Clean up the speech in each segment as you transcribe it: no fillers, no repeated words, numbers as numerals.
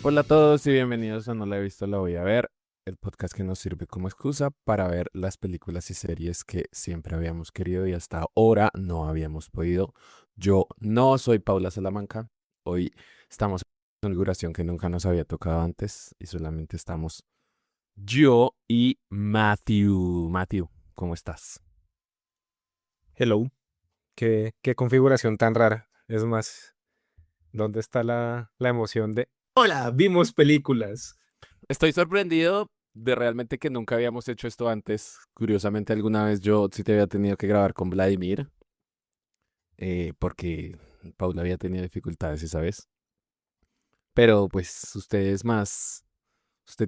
Hola a todos y bienvenidos a No la he visto, la voy a ver, el podcast que nos sirve como excusa para ver las películas y series que siempre habíamos querido y hasta ahora no habíamos podido. Yo no soy Paula Salamanca, hoy estamos en una configuración que nunca nos había tocado antes y solamente estamos yo y Matthew. Matthew, ¿cómo estás? Hello, qué configuración tan rara. Es más, ¿dónde está la emoción de hola, vimos películas? Estoy sorprendido de realmente que nunca habíamos hecho esto antes. Curiosamente, alguna vez yo sí te había tenido que grabar con Vladimir porque Paula había tenido dificultades esa vez. Pero pues usted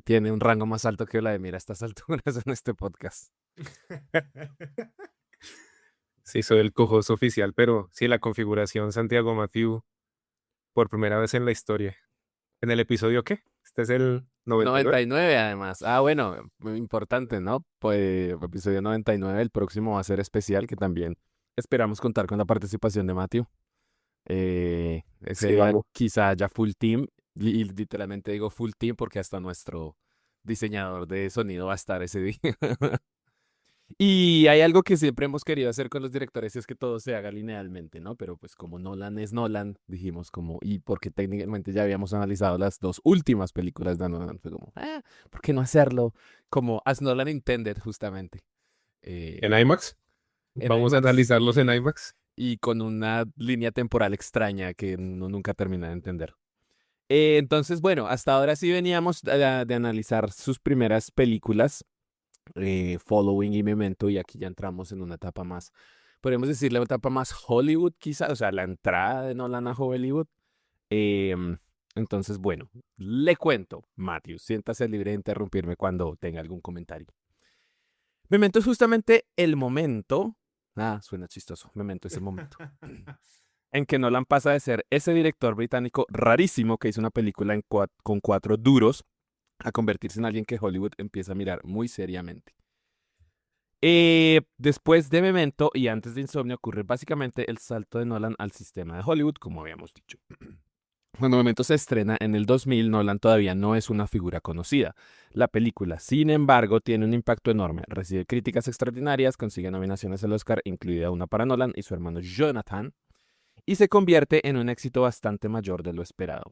tiene un rango más alto que Vladimir a estas alturas en este podcast. Sí, soy el co-host oficial, pero sí, la configuración Santiago Matthew por primera vez en la historia. ¿En el episodio qué? Este es el 99. 99 además. Ah, bueno, muy importante, ¿no? Pues episodio 99, el próximo va a ser especial, que también esperamos contar con la participación de Matthew. Ese Sí, día vamos. quizá haya full team, y literalmente digo full team porque hasta nuestro diseñador de sonido va a estar ese día. Y hay algo que siempre hemos querido hacer con los directores, es que todo se haga linealmente, ¿no? Pero pues como Nolan es Nolan, dijimos como, y porque técnicamente ya habíamos analizado las dos últimas películas de Nolan, fue como, ¿por qué no hacerlo? Como As Nolan Intended, justamente, eh, ¿En IMAX? en Vamos a IMAX analizarlos en IMAX. y con una línea temporal extraña que uno nunca termina de entender. Entonces, bueno, hasta ahora sí veníamos de analizar sus primeras películas, Following y Memento, y aquí ya entramos en una etapa más, podríamos decirle una etapa más Hollywood quizás, o sea, la entrada de Nolan a Hollywood. Em, entonces, bueno, le cuento, Matthew, siéntase libre de interrumpirme cuando tenga algún comentario. Memento es justamente el momento, suena chistoso, Memento es el momento en que Nolan pasa de ser ese director británico rarísimo que hizo una película con cuatro duros a convertirse en alguien que Hollywood empieza a mirar muy seriamente. Después de Memento y antes de Insomnia ocurre básicamente el salto de Nolan al sistema de Hollywood, como habíamos dicho. Cuando Memento se estrena en el 2000, Nolan todavía no es una figura conocida. La película, sin embargo, tiene un impacto enorme. Recibe críticas extraordinarias, consigue nominaciones al Oscar, incluida una para Nolan y su hermano Jonathan, y se convierte en un éxito bastante mayor de lo esperado.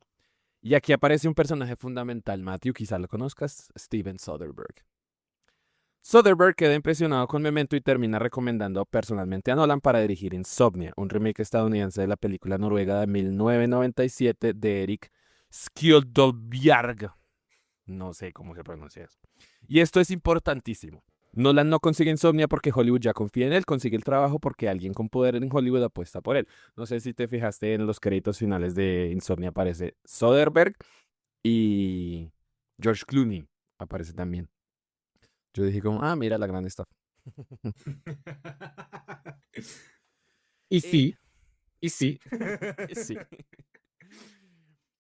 Y aquí aparece un personaje fundamental, Matthew, quizá lo conozcas, Steven Soderbergh. Soderbergh queda impresionado con Memento y termina recomendando personalmente a Nolan para dirigir Insomnia, un remake estadounidense de la película noruega de 1997 de Erik Skjoldbjerg. No sé cómo se pronuncia eso. Y esto es importantísimo. Nolan no consigue Insomnia porque Hollywood ya confía en él, consigue el trabajo porque alguien con poder en Hollywood apuesta por él. No sé si te fijaste en los créditos finales de Insomnia, aparece Soderbergh y George Clooney aparece también. Yo dije como, mira la gran estafa. Y Eh, sí, y sí. sí.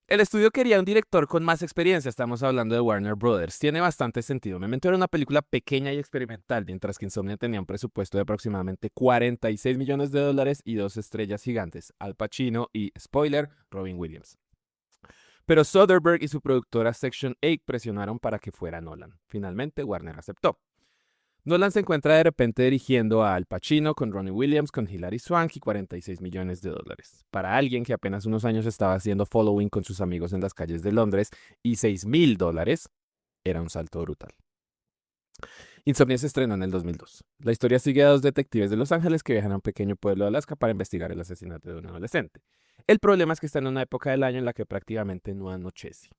El estudio quería un director con más experiencia, estamos hablando de Warner Brothers. Tiene bastante sentido. Memento era una película pequeña y experimental, mientras que Insomnia tenía un presupuesto de aproximadamente 46 millones de dólares y dos estrellas gigantes, Al Pacino y, spoiler, Robin Williams. Pero Soderbergh y su productora Section 8 presionaron para que fuera Nolan. Finalmente, Warner aceptó. Nolan se encuentra de repente dirigiendo a Al Pacino con Ronnie Williams, con Hilary Swank y 46 millones de dólares. Para alguien que apenas unos años estaba haciendo following con sus amigos en las calles de Londres y $6,000, era un salto brutal. Insomnia se estrenó en el 2002. La historia sigue a dos detectives de Los Ángeles que viajan a un pequeño pueblo de Alaska para investigar el asesinato de un adolescente. El problema es que está en una época del año en la que prácticamente no anochece.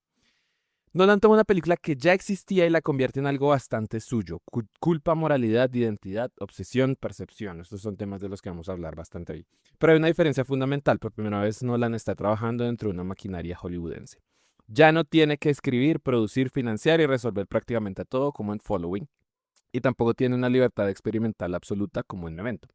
Nolan toma una película que ya existía y la convierte en algo bastante suyo. Culpa, moralidad, identidad, obsesión, percepción. Estos son temas de los que vamos a hablar bastante hoy. Pero hay una diferencia fundamental. Por primera vez Nolan está trabajando dentro de una maquinaria hollywoodense. Ya no tiene que escribir, producir, financiar y resolver prácticamente todo como en Following. Y tampoco tiene una libertad experimental absoluta como en Memento.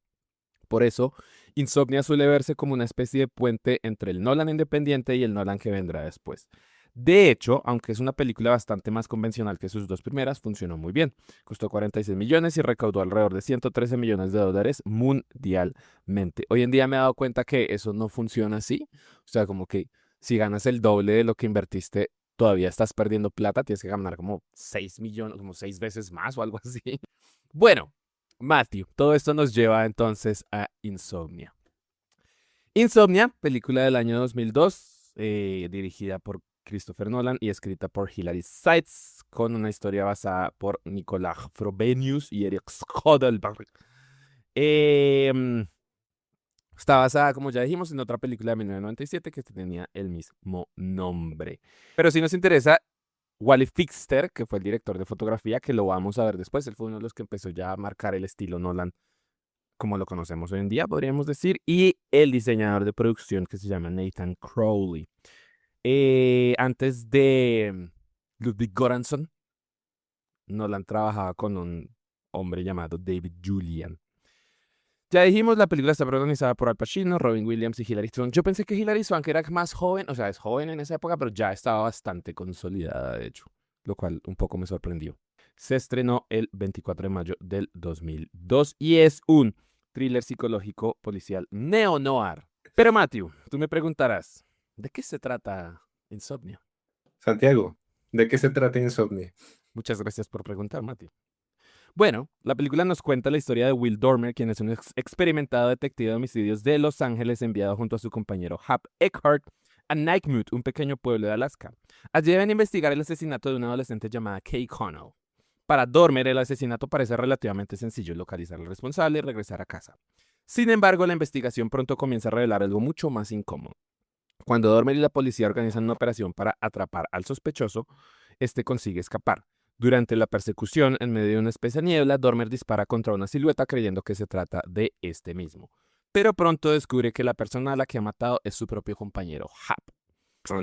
Por eso, Insomnia suele verse como una especie de puente entre el Nolan independiente y el Nolan que vendrá después. De hecho, aunque es una película bastante más convencional que sus dos primeras, funcionó muy bien. Costó 46 millones y recaudó alrededor de 113 millones de dólares mundialmente. Hoy en día me he dado cuenta que eso no funciona así. O sea, como que si ganas el doble de lo que invertiste, todavía estás perdiendo plata, tienes que ganar como 6 millones, como 6 veces más o algo así. Bueno, Matthew, todo esto nos lleva entonces a Insomnia. Insomnia, película del año 2002, dirigida por Christopher Nolan y escrita por Hilary Seitz, con una historia basada por Nicolas Frobenius y Eric Schodelberg. Está basada, como ya dijimos, en otra película de 1997 que tenía el mismo nombre. Pero si nos interesa, Wally Pfister, que fue el director de fotografía, que lo vamos a ver después, él fue uno de los que empezó ya a marcar el estilo Nolan como lo conocemos hoy en día, podríamos decir, y el diseñador de producción que se llama Nathan Crowley. Antes de Ludwig Göransson, Nolan trabajaba con un hombre llamado David Julian. Ya dijimos, la película está protagonizada por Al Pacino, Robin Williams y Hilary Swank. Yo pensé que Hilary Swank era más joven, o sea, es joven en esa época, pero ya estaba bastante consolidada, de hecho, lo cual un poco me sorprendió. Se estrenó el 24 de mayo del 2002 y es un thriller psicológico policial neo-noir. Pero Matthew, tú me preguntarás, ¿de qué se trata Insomnia? Santiago, ¿de qué se trata Insomnia? Muchas gracias por preguntar, Matthew. Bueno, la película nos cuenta la historia de Will Dormer, quien es un experimentado detective de homicidios de Los Ángeles enviado junto a su compañero Hap Eckhart a Nightmute, un pequeño pueblo de Alaska. Allí deben investigar el asesinato de una adolescente llamada Kay Connell. Para Dormer, el asesinato parece relativamente sencillo: localizar al responsable y regresar a casa. Sin embargo, la investigación pronto comienza a revelar algo mucho más incómodo. Cuando Dormer y la policía organizan una operación para atrapar al sospechoso, este consigue escapar. Durante la persecución, en medio de una espesa niebla, Dormer dispara contra una silueta creyendo que se trata de este mismo. Pero pronto descubre que la persona a la que ha matado es su propio compañero, Hap.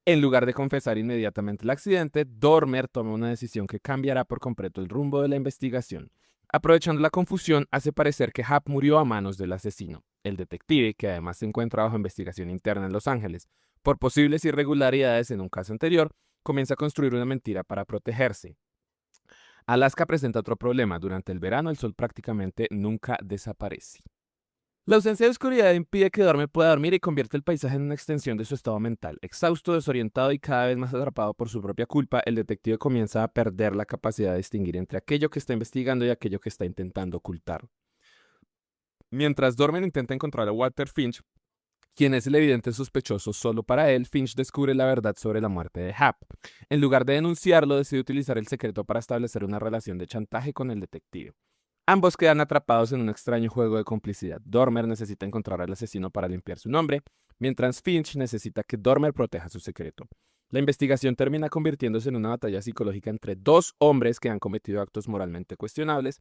En lugar de confesar inmediatamente el accidente, Dormer toma una decisión que cambiará por completo el rumbo de la investigación. Aprovechando la confusión, hace parecer que Hap murió a manos del asesino. El detective, que además se encuentra bajo investigación interna en Los Ángeles por posibles irregularidades en un caso anterior, comienza a construir una mentira para protegerse. Alaska presenta otro problema. Durante el verano, el sol prácticamente nunca desaparece. La ausencia de oscuridad impide que Dormer pueda dormir y convierte el paisaje en una extensión de su estado mental. Exhausto, desorientado y cada vez más atrapado por su propia culpa, el detective comienza a perder la capacidad de distinguir entre aquello que está investigando y aquello que está intentando ocultar. Mientras Dormer intenta encontrar a Walter Finch, quien es el evidente sospechoso solo para él, Finch descubre la verdad sobre la muerte de Hap. En lugar de denunciarlo, decide utilizar el secreto para establecer una relación de chantaje con el detective. Ambos quedan atrapados en un extraño juego de complicidad. Dormer necesita encontrar al asesino para limpiar su nombre, mientras Finch necesita que Dormer proteja su secreto. La investigación termina convirtiéndose en una batalla psicológica entre dos hombres que han cometido actos moralmente cuestionables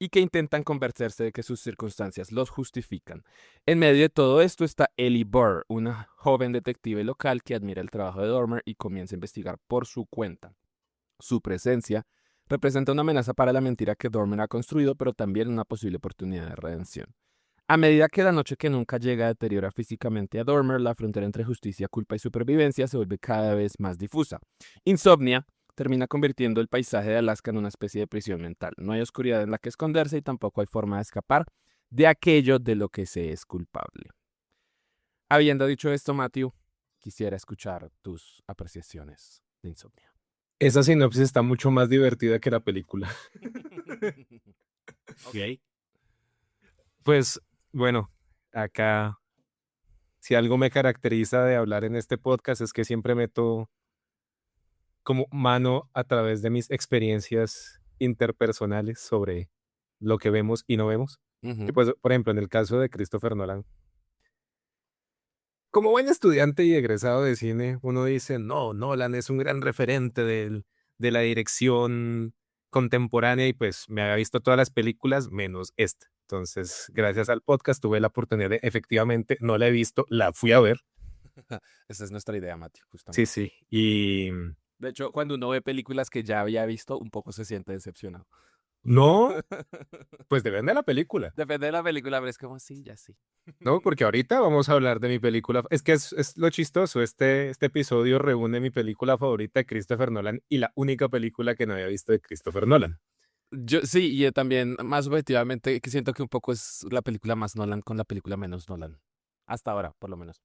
y que intentan convencerse de que sus circunstancias los justifican. En medio de todo esto está Ellie Burr, una joven detective local que admira el trabajo de Dormer y comienza a investigar por su cuenta. Su presencia representa una amenaza para la mentira que Dormer ha construido, pero también una posible oportunidad de redención. A medida que la noche que nunca llega deteriora físicamente a Dormer, la frontera entre justicia, culpa y supervivencia se vuelve cada vez más difusa. Insomnia termina convirtiendo el paisaje de Alaska en una especie de prisión mental. No hay oscuridad en la que esconderse y tampoco hay forma de escapar de aquello de lo que se es culpable. Habiendo dicho esto, Matthew, quisiera escuchar tus apreciaciones de Insomnia. Esa sinopsis está mucho más divertida que la película. Ok. Pues bueno, acá si algo me caracteriza de hablar en este podcast es que siempre meto como mano a través de mis experiencias interpersonales sobre lo que vemos y no vemos. Y pues, por ejemplo, en el caso de Christopher Nolan, como buen estudiante y egresado de cine, uno dice, no, Nolan es un gran referente de la dirección contemporánea y pues me había visto todas las películas menos esta. Entonces, gracias al podcast tuve la oportunidad de, efectivamente, no la he visto, la fui a ver. Esa es nuestra idea, Matthew, Sí, justamente. sí. Y De hecho, cuando uno ve películas que ya había visto, un poco se siente decepcionado. no, pues depende de la película. Depende de la película, pero es como, sí, ya sí. No, porque ahorita vamos a hablar de mi película. Es que es lo chistoso. Este episodio reúne mi película favorita de Christopher Nolan y la única película que no había visto de Christopher Nolan. Yo sí, y también, más objetivamente, que siento que un poco es la película más Nolan con la película menos Nolan. Hasta ahora, por lo menos.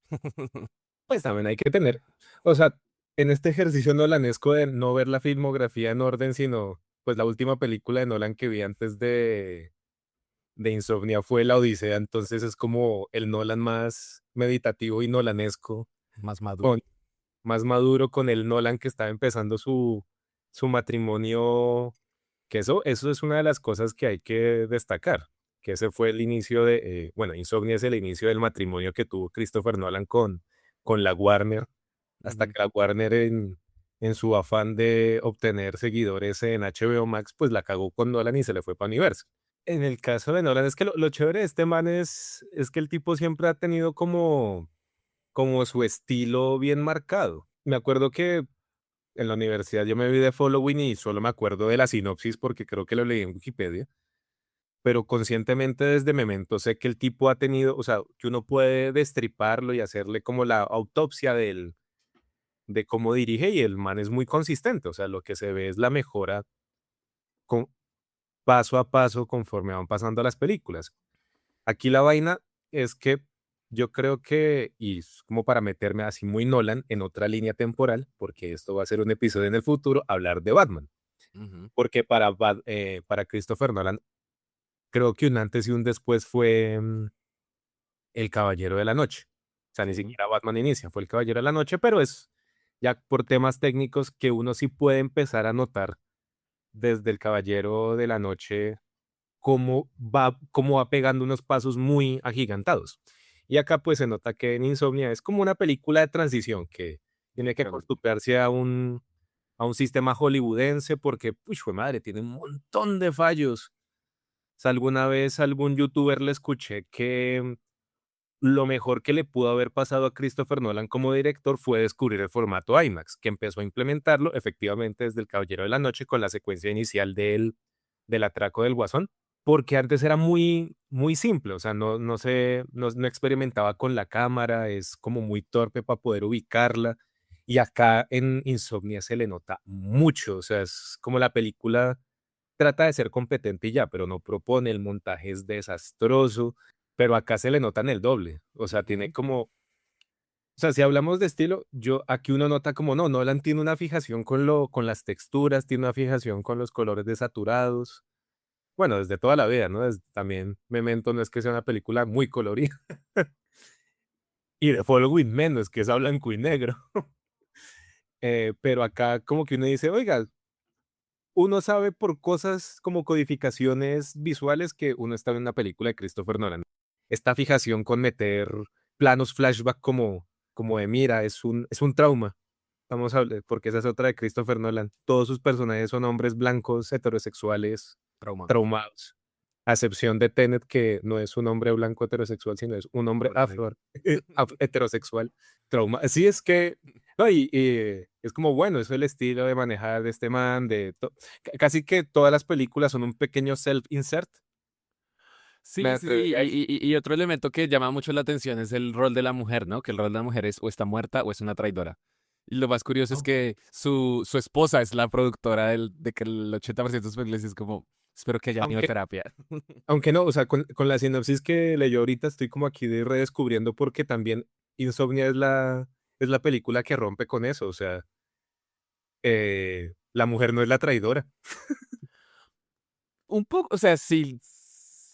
Pues también hay que tener, o sea, en este ejercicio nolanesco de no ver la filmografía en orden, sino pues la última película de Nolan que vi antes de Insomnia fue La Odisea, entonces es como el Nolan más meditativo y nolanesco, Más maduro. con, más maduro con el Nolan que estaba empezando su matrimonio, que eso es una de las cosas que hay que destacar, que ese fue el inicio bueno, Insomnia es el inicio del matrimonio que tuvo Christopher Nolan con la Warner, hasta Ujú. que la Warner en su afán de obtener seguidores en HBO Max, pues la cagó con Nolan y se le fue para Universal. En el caso de Nolan, es que lo chévere de este man es que el tipo siempre ha tenido como su estilo bien marcado. Me acuerdo que en la universidad yo me vi de Following y solo me acuerdo de la sinopsis porque creo que lo leí en Wikipedia, pero conscientemente desde Memento sé que el tipo ha tenido, o sea, que uno puede destriparlo y hacerle como la autopsia de cómo dirige y el man es muy consistente, o sea, lo que se ve es la mejora con, paso a paso conforme van pasando las películas. Aquí la vaina es que yo creo que, y es como para meterme así muy Nolan en otra línea temporal, porque esto va a ser un episodio en el futuro, hablar de Batman. Ujú. Porque para Christopher Nolan, creo que un antes y un después fue El Caballero de la Noche. O sea, ni Sí. siquiera Batman inicia, fue El Caballero de la Noche, pero es ya por temas técnicos que uno sí puede empezar a notar desde El Caballero de la Noche cómo va pegando unos pasos muy agigantados. Y acá pues se nota que en Insomnia es como una película de transición que tiene que Pero acostumbrarse a un sistema hollywoodense porque, uy, fue madre, tiene un montón de fallos. O sea, alguna vez algún youtuber le escuché que lo mejor que le pudo haber pasado a Christopher Nolan como director fue descubrir el formato IMAX, que empezó a implementarlo efectivamente desde El Caballero de la Noche con la secuencia inicial del atraco del Guasón, porque antes era muy, muy simple, o sea, no experimentaba con la cámara, es como muy torpe para poder ubicarla, y acá en Insomnia se le nota mucho, o sea, es como la película trata de ser competente y ya, pero no propone, el montaje es desastroso, pero acá se le nota en el doble, o sea, tiene ujú. como, o sea, si hablamos de estilo, yo aquí uno nota como no, Nolan tiene una fijación con las texturas, tiene una fijación con los colores desaturados, bueno, desde toda la vida, ¿no? También Memento no es que sea una película muy colorida, y The Following menos, que es a blanco y negro, pero acá como que uno dice, oiga, uno sabe por cosas como codificaciones visuales que uno está en una película de Christopher Nolan. Esta fijación con meter planos flashback como de mira, es un trauma. Vamos a hablar, porque esa es otra de Christopher Nolan. Todos sus personajes son hombres blancos, heterosexuales, Trauma. traumados. A excepción de Tenet, que no es un hombre blanco heterosexual, sino es un hombre Correcto. heterosexual. Trauma. Sí, es que, no, y es como, bueno, eso es el estilo de manejar de este man, casi que todas las películas son un pequeño self-insert. Me Sí, sí, sí. atrevería a decir. Y otro elemento que llama mucho la atención es el rol de la mujer, ¿no? Que el rol de la mujer es o está muerta o es una traidora. Y lo más curioso es que su esposa es la productora de que el 80% de sus películas es como, espero que haya tenido Aunque, terapia. aunque no, o sea, con la sinopsis que leyó ahorita estoy como aquí redescubriendo porque también Insomnia es la película que rompe con eso, o sea, la mujer no es la traidora. Un poco, o sea, si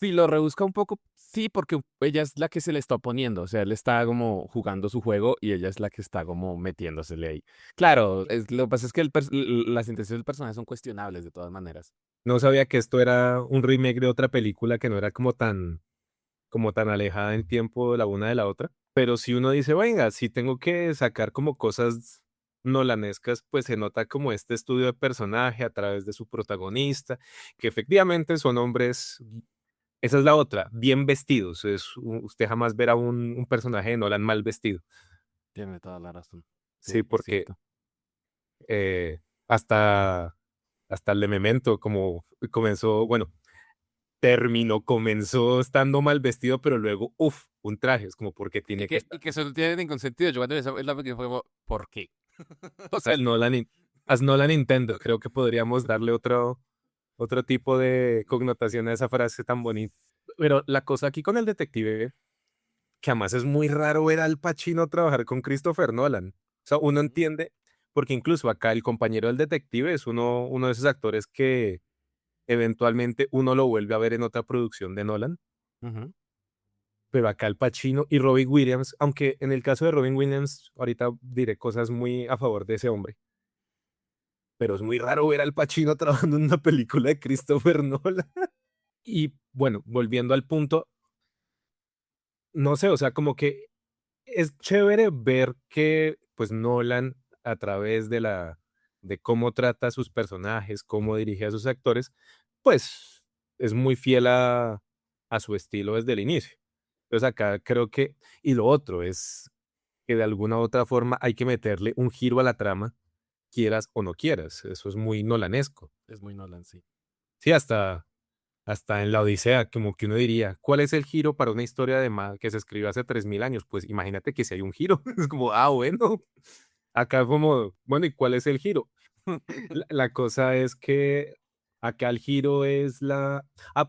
lo rebusca un poco, sí, porque ella es la que se le está oponiendo, o sea, él está como jugando su juego y ella es la que está como metiéndosele ahí. Claro, lo que pasa es que las intenciones del personaje son cuestionables de todas maneras. No sabía que esto era un remake de otra película que no era como tan alejada en tiempo la una de la otra. Pero si uno dice, venga, si tengo que sacar como cosas nolanescas, pues se nota como este estudio de personaje a través de su protagonista, que efectivamente son hombres, esa es la otra, bien vestidos. Usted jamás verá un personaje de Nolan mal vestido. Tiene toda la razón. Sí, Sí, es porque cierto. eh, hasta el de Memento, como comenzó, bueno, comenzó estando mal vestido, pero luego, uff, un traje, es como porque tiene que Y estar. que eso no tiene ningún sentido. Yo cuando vi esa es la película fue como, ¿por qué? O sea, As Nolan, as Nolan Nintendo, creo que podríamos darle otro tipo de connotación a esa frase tan bonita. Pero la cosa aquí con el detective, que además es muy raro ver al Pacino trabajar con Christopher Nolan. O sea, uno ujú, entiende, porque incluso acá el compañero del detective es uno de esos actores que eventualmente uno lo vuelve a ver en otra producción de Nolan, Ujú. pero acá Al Pacino y Robin Williams, aunque en el caso de Robin Williams, ahorita diré cosas muy a favor de ese hombre, pero es muy raro ver al Pacino trabajando en una película de Christopher Nolan. Y bueno, volviendo al punto, no sé, o sea, como que es chévere ver que pues Nolan a través de cómo trata a sus personajes, cómo dirige a sus actores, pues es muy fiel a su estilo desde el inicio. Entonces acá creo que, y lo otro es que de alguna u otra forma hay que meterle un giro a la trama, quieras o no quieras. Eso es muy nolanesco. Es muy Nolan, sí. Sí, hasta en la Odisea, como que uno diría, ¿cuál es el giro para una historia de que se escribió hace 3000 años? Pues imagínate que si hay un giro, es como, bueno, acá como, bueno, ¿y cuál es el giro? La cosa es que acá el giro es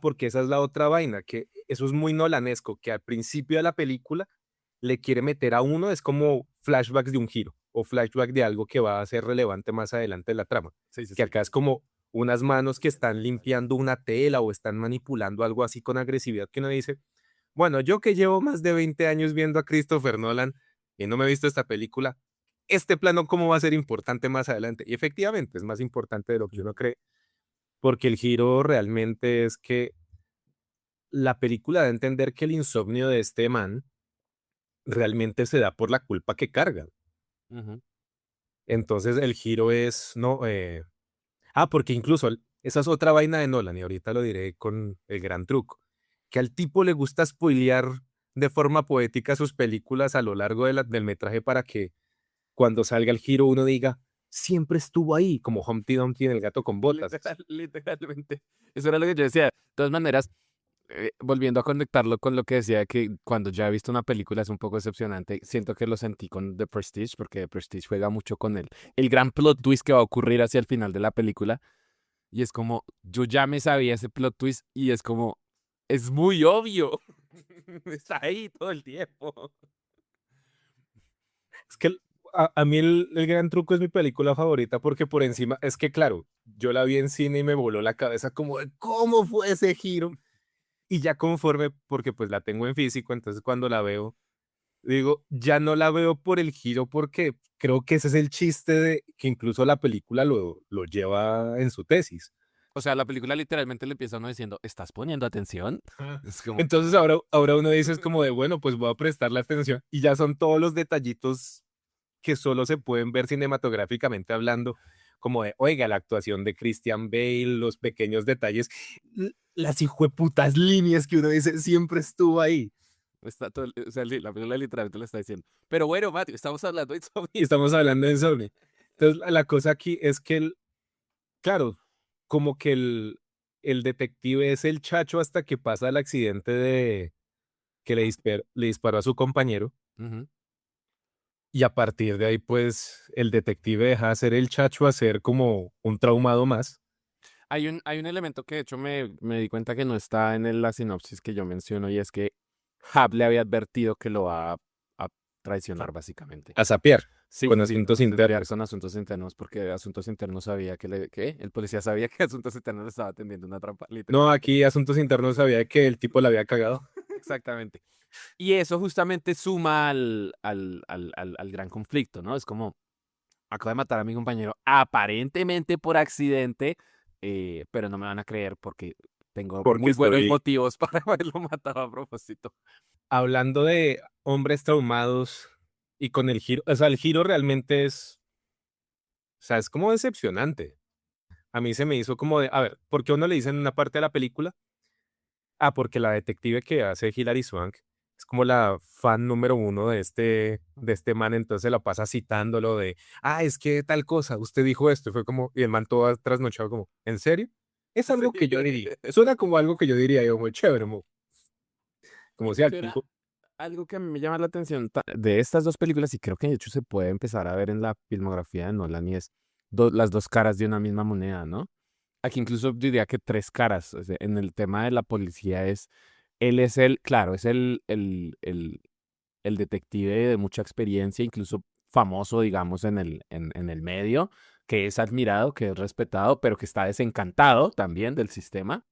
porque esa es la otra vaina, que eso es muy nolanesco, que al principio de la película le quiere meter a uno, es como flashbacks de un giro o flashback de algo que va a ser relevante más adelante en la trama, Sí, sí, que sí. acá es como unas manos que están limpiando una tela o están manipulando algo así con agresividad que uno dice, bueno, yo que llevo más de 20 años viendo a Christopher Nolan y no me he visto esta película, este plano cómo va a ser importante más adelante. Y efectivamente es más importante de lo que uno cree, porque el giro realmente es que la película da a entender que el insomnio de este man realmente se da por la culpa que carga. Ujú. Entonces el giro es, no, porque incluso esa es otra vaina de Nolan y ahorita lo diré con el gran truco, que al tipo le gusta spoilear de forma poética sus películas a lo largo del metraje para que cuando salga el giro uno diga, siempre estuvo ahí, como Humpty Dumpty en El gato con botas. Literalmente. Eso era lo que yo decía. De todas maneras, volviendo a conectarlo con lo que decía, que cuando ya he visto una película es un poco decepcionante. Siento que lo sentí con The Prestige, porque The Prestige juega mucho con el gran plot twist que va a ocurrir hacia el final de la película. Y es como, yo ya me sabía ese plot twist y es como, es muy obvio. Está ahí todo el tiempo. Es que a mí el gran truco es mi película favorita porque por encima, es que claro, yo la vi en cine y me voló la cabeza como de cómo fue ese giro. Y ya conforme, porque pues la tengo en físico, entonces cuando la veo, digo, ya no la veo por el giro porque creo que ese es el chiste de que incluso la película lo lleva en su tesis. O sea, la película literalmente le empieza a uno diciendo, ¿estás poniendo atención? Ah. Es como, Entonces ahora uno dice es como de, bueno, pues voy a prestarle atención y ya son todos los detallitos que solo se pueden ver cinematográficamente hablando, como de, oiga, la actuación de Christian Bale, los pequeños detalles, las hijueputas líneas que uno dice siempre estuvo ahí. está todo, o sea, la película literalmente lo está diciendo. Pero bueno, Matthew, estamos hablando de Y zombies. estamos hablando de Insomnia. Entonces, la cosa aquí es que, claro, como que el detective es el chacho hasta que pasa el accidente de que le disparó a su compañero. Ujú. Y a partir de ahí, pues, el detective deja de ser el chacho a ser como un traumado más. Hay un elemento que de hecho me di cuenta que no está en la sinopsis que yo menciono y es que Hap le había advertido que lo va a traicionar básicamente. A sapear, Sí, con sí, asuntos a espiar internos. con asuntos internos porque Asuntos Internos sabía que el policía sabía que Asuntos Internos le estaba tendiendo una trampa, No, literalmente. aquí asuntos internos sabía que el tipo la había cagado. Exactamente. Y eso justamente suma al gran conflicto, ¿no? Es como, acabo de matar a mi compañero aparentemente por accidente, pero no me van a creer porque tengo Porque muy buenos estoy motivos para haberlo matado a propósito. hablando de hombres traumados y con el giro, o sea, el giro realmente o sea, es como decepcionante. A mí se me hizo como de, a ver, ¿por qué a uno le dicen en una parte de la película? Porque la detective que hace Hilary Swank es como la fan número uno de este man, entonces la pasa citándolo de, es que tal cosa, usted dijo esto, y fue como, y el man todo trasnochado como, ¿en serio? Es Sí. algo que yo diría, suena como algo que yo diría, yo, muy chévere, como sea, el Era tipo, algo que a mí me llama la atención de estas dos películas y creo que de hecho se puede empezar a ver en la filmografía de Nolan y es las dos caras de una misma moneda, ¿no? Aquí incluso diría que tres caras. O sea, en el tema de la policía él claro, es el detective de mucha experiencia, incluso famoso, digamos, en el medio, que es admirado, que es respetado, pero que está desencantado también del sistema,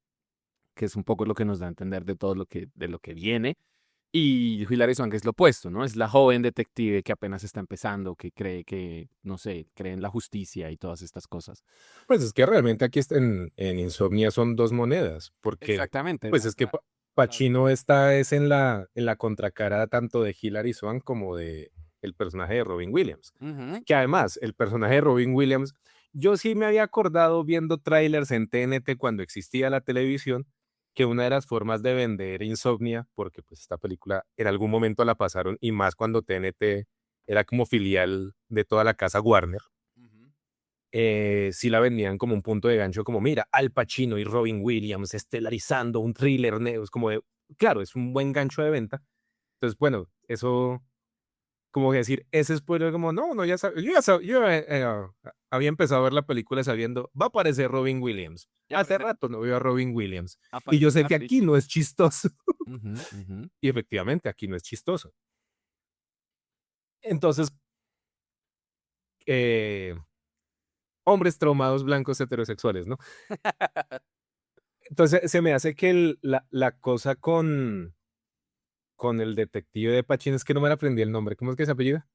que es un poco lo que nos da a entender de todo de lo que viene. Y Hilary Swank es lo opuesto, ¿no? Es la joven detective que apenas está empezando, que cree que, no sé, cree en la justicia y todas estas cosas. Pues es que realmente aquí en Insomnia son dos monedas, porque Exactamente. pues es que Pacino está es en la contracara tanto de Hilary Swank como de el personaje de Robin Williams. Ujú. Que además, el personaje de Robin Williams, yo sí me había acordado viendo trailers en TNT cuando existía la televisión, que una de las formas de vender Insomnia, porque pues esta película en algún momento la pasaron, y más cuando TNT era como filial de toda la casa Warner, Ujú. sí la vendían como un punto de gancho, como mira, Al Pacino y Robin Williams estelarizando un thriller, es como de, claro, es un buen gancho de venta. Entonces, bueno, eso como que decir, ese spoiler como, no, no, yo había empezado a ver la película sabiendo, va a aparecer Robin Williams. Y Hace aparece, rato no veo a Robin Williams. Y yo aparece en sé la que aquí ficha. no es chistoso. Ujú, ujú. Y efectivamente, aquí no es chistoso. Entonces, eh, hombres traumados blancos heterosexuales, ¿no? Entonces, se me hace que la cosa con el detective de Pachín es que no me la aprendí el nombre. ¿Cómo es que se apellida?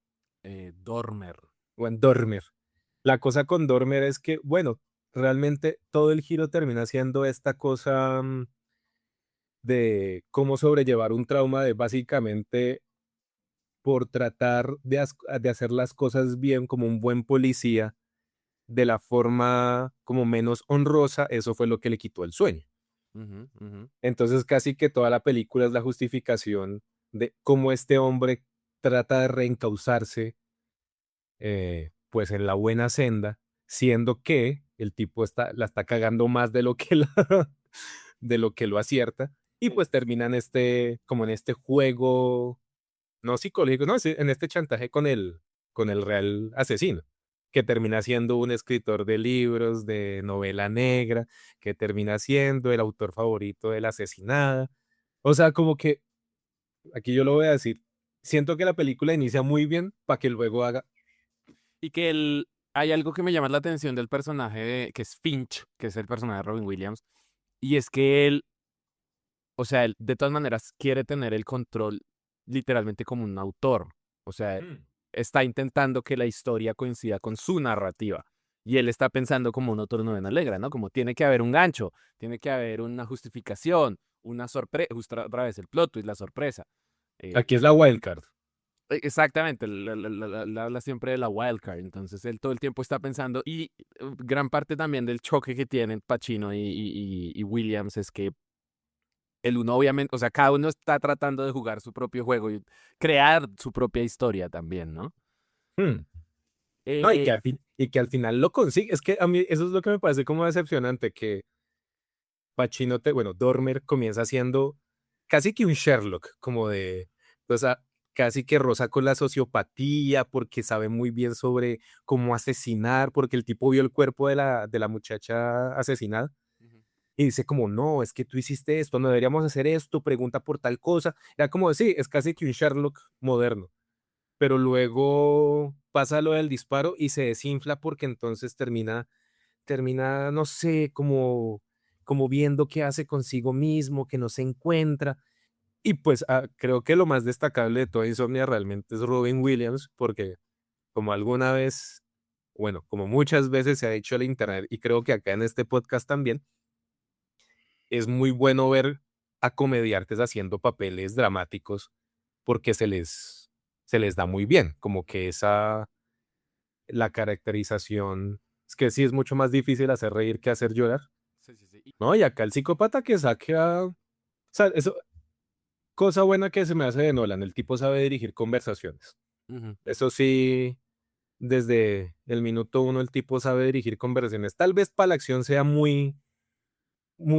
Dormer. Juan Dormer. La cosa con Dormer es que, bueno, realmente todo el giro termina siendo esta cosa de cómo sobrellevar un trauma de básicamente por tratar de hacer las cosas bien como un buen policía, de la forma como menos honrosa, eso fue lo que le quitó el sueño. Ujú, ujú. Entonces casi que toda la película es la justificación de cómo este hombre trata de reencauzarse pues en la buena senda, siendo que el tipo la está cagando más de lo que, de lo que lo acierta, y pues termina en como en este juego, no psicológico, no, sí, en este chantaje con el real asesino, que termina siendo un escritor de libros, de novela negra, que termina siendo el autor favorito de la asesinada. O sea, como que, aquí yo lo voy a decir, siento que la película inicia muy bien para que luego haga. Y que hay algo que me llama la atención del personaje que es Finch, que es el personaje de Robin Williams, y es que él, o sea, él de todas maneras quiere tener el control literalmente como un autor. O sea, está intentando que la historia coincida con su narrativa. Y él está pensando como un autor de novela negra, ¿no? Como tiene que haber un gancho, tiene que haber una justificación, una sorpresa, otra vez el plot twist, la sorpresa. Eh, Aquí es la wildcard. Exactamente, habla siempre de la wildcard, entonces él todo el tiempo está pensando y gran parte también del choque que tienen Pacino y Williams es que el uno obviamente, o sea, cada uno está tratando de jugar su propio juego y crear su propia historia también, ¿no? Hmm. No, Eh, y que al final lo consigue. Es que a mí eso es lo que me parece como decepcionante, que bueno, Dormer comienza siendo casi que un Sherlock, como de, o sea, casi que roza con la sociopatía, porque sabe muy bien sobre cómo asesinar, porque el tipo vio el cuerpo de la muchacha asesinada. Ujú. Y dice como, no, es que tú hiciste esto, no deberíamos hacer esto, pregunta por tal cosa. Era como, sí, es casi que un Sherlock moderno. Pero luego pasa lo del disparo y se desinfla porque entonces termina, no sé, como viendo qué hace consigo mismo, que no se encuentra. Y pues creo que lo más destacable de toda Insomnia realmente es Robin Williams, porque como alguna vez, bueno, como muchas veces se ha dicho en internet, y creo que acá en este podcast también, es muy bueno ver a comediantes haciendo papeles dramáticos porque se les da muy bien, como que la caracterización, es que sí es mucho más difícil hacer reír que hacer llorar, Sí, sí, sí. ¿no? Y acá el psicópata que saca, o sea, eso, cosa buena que se me hace de Nolan, el tipo sabe dirigir conversaciones. Ujú, Eso sí, desde el minuto uno el tipo sabe dirigir conversaciones. Tal vez para la acción sea muy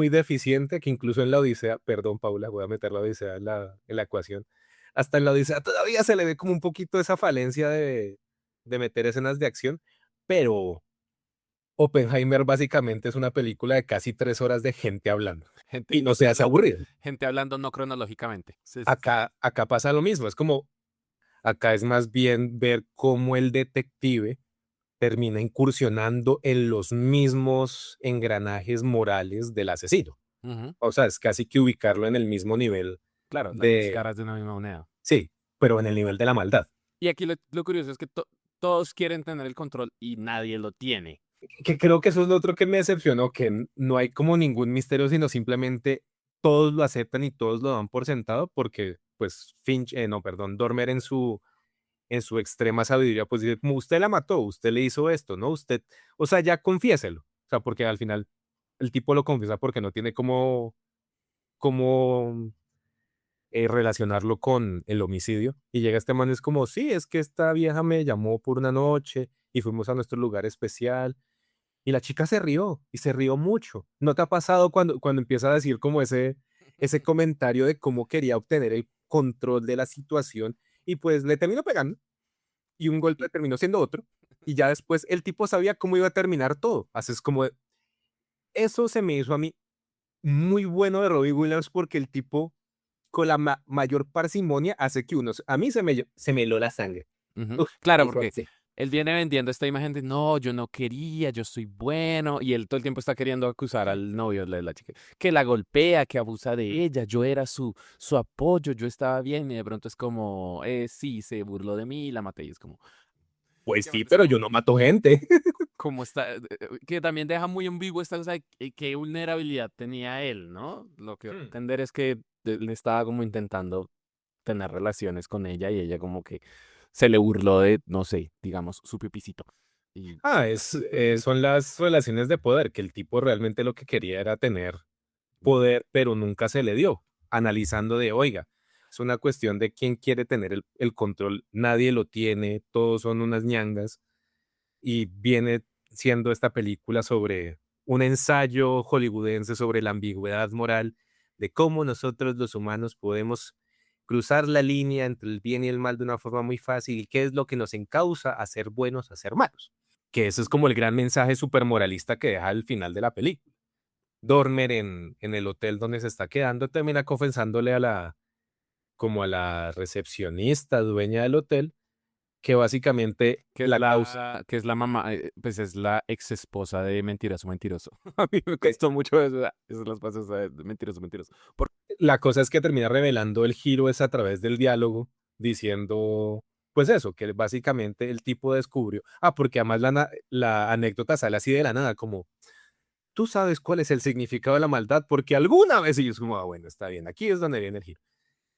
deficiente, que incluso en la Odisea, perdón, Paula, voy a meter la Odisea en la ecuación, hasta en la Odisea todavía se le ve como un poquito esa falencia de meter escenas de acción, pero Oppenheimer básicamente es una película de casi 3 horas de gente hablando y no se hace aburrido. gente hablando no cronológicamente. Sí, sí, sí. Acá pasa lo mismo, es como, Acá es más bien ver cómo el detective termina incursionando en los mismos engranajes morales del asesino. Ujú. O sea, es casi que ubicarlo en el mismo nivel Claro, las dos de, caras de una misma moneda. sí, pero en el nivel de la maldad. Y aquí lo curioso es que todos quieren tener el control y nadie lo tiene. Que creo que eso es lo otro que me decepcionó, que no hay como ningún misterio, sino simplemente todos lo aceptan y todos lo dan por sentado, porque pues Finch, no, perdón, Dormer en su extrema sabiduría, pues dice, como usted la mató, usted le hizo esto, ¿no? Usted, o sea, ya confiéselo. O sea, porque al final el tipo lo confiesa porque no tiene cómo relacionarlo con el homicidio. Y llega este man, es como, sí, es que esta vieja me llamó por una noche y fuimos a nuestro lugar especial. Y la chica se rió y se rió mucho. ¿No te ha pasado cuando empieza a decir como ese comentario de cómo quería obtener el control de la situación y pues le terminó pegando y un golpe terminó siendo otro y ya después el tipo sabía cómo iba a terminar todo. Así es como, eso se me hizo a mí muy bueno de Robbie Williams porque el tipo con la mayor parsimonia hace que uno, a mí se me heló la sangre. Ujú. Uf, Claro, hizo porque así. él viene vendiendo esta imagen de no, yo no quería, yo soy bueno, y él todo el tiempo está queriendo acusar al novio de la chica, que la golpea, que abusa de ella, yo era su apoyo, yo estaba bien, y de pronto es como, sí, se burló de mí y la maté, y es como, Pues sí, básicamente es pero como, yo no mato gente. como está, que también deja muy ambiguo esta cosa de qué vulnerabilidad tenía él, ¿no? Lo que Hmm. entender es que él estaba como intentando tener relaciones con ella y ella como que se le burló de, no sé, digamos, su pipicito. Y Son las relaciones de poder, que el tipo realmente lo que quería era tener poder, pero nunca se le dio. Analizando de, oiga, es una cuestión de quién quiere tener el control, nadie lo tiene, todos son unas ñangas, y viene siendo esta película sobre un ensayo hollywoodense sobre la ambigüedad moral de cómo nosotros los humanos podemos cruzar la línea entre el bien y el mal de una forma muy fácil y qué es lo que nos encausa a ser buenos, a ser malos. Que eso es como el gran mensaje super moralista que deja al final de la película. Dormer en el hotel donde se está quedando termina confesándole como a la recepcionista, dueña del hotel, que básicamente la causa. que es la mamá, pues es la ex esposa de Mentiroso, Mentiroso. A mí me costó mucho eso, esas las pasos de Mentiroso, Mentiroso. La cosa es que termina revelando el giro es a través del diálogo, diciendo, pues eso, que básicamente el tipo descubrió, porque además la anécdota sale así de la nada, como, tú sabes cuál es el significado de la maldad, porque alguna vez, y yo es como, bueno, está bien, aquí es donde viene el giro.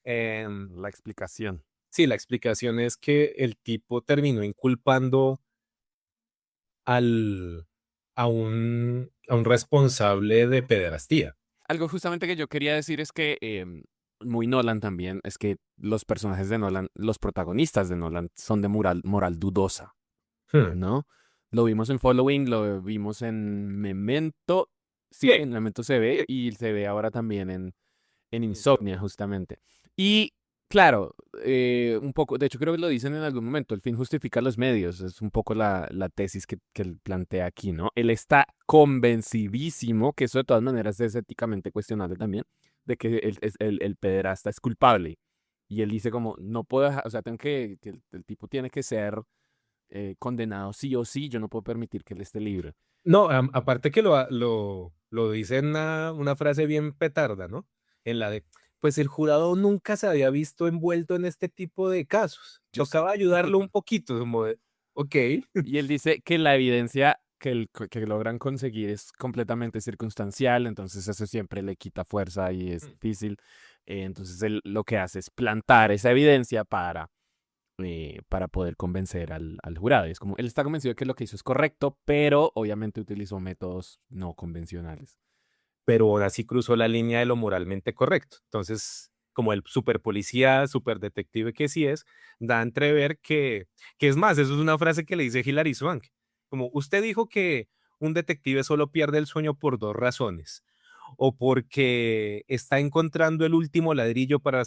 Em, La explicación. sí, la explicación es que el tipo terminó inculpando al, a un responsable de pederastía. Algo justamente que yo quería decir es que muy Nolan también, es que los personajes de Nolan, los protagonistas de Nolan son de moral dudosa, Hmm. ¿no? Lo vimos en Following, lo vimos en Memento, sí, Sí, en Memento se ve y se ve ahora también en Insomnia, justamente. Y claro, un poco, de hecho creo que lo dicen en algún momento, el fin justifica los medios, es un poco la tesis que él plantea aquí, ¿no? Él está convencidísimo, que eso de todas maneras es éticamente cuestionable también, de que el pederasta es culpable. Y él dice como, no puedo dejar, o sea, tengo que el tipo tiene que ser condenado sí o sí, yo no puedo permitir que él esté libre. no, aparte que lo dice en una frase bien petarda, ¿no? En la de, pues el jurado nunca se había visto envuelto en este tipo de casos. Yo sí. Tocaba ayudarlo un poquito, como de, ok. Y él dice que la evidencia que logran conseguir es completamente circunstancial, entonces eso siempre le quita fuerza y es difícil. Entonces él lo que hace es plantar esa evidencia para poder convencer al jurado. Y es como, él está convencido de que lo que hizo es correcto, pero obviamente utilizó métodos no convencionales. Pero aún así cruzó la línea de lo moralmente correcto. Entonces, como el super policía, super detective que sí es, da a entrever que es más, eso es una frase que le dice Hilary Swank. Como usted dijo que un detective solo pierde el sueño por dos razones. O porque está encontrando el último ladrillo para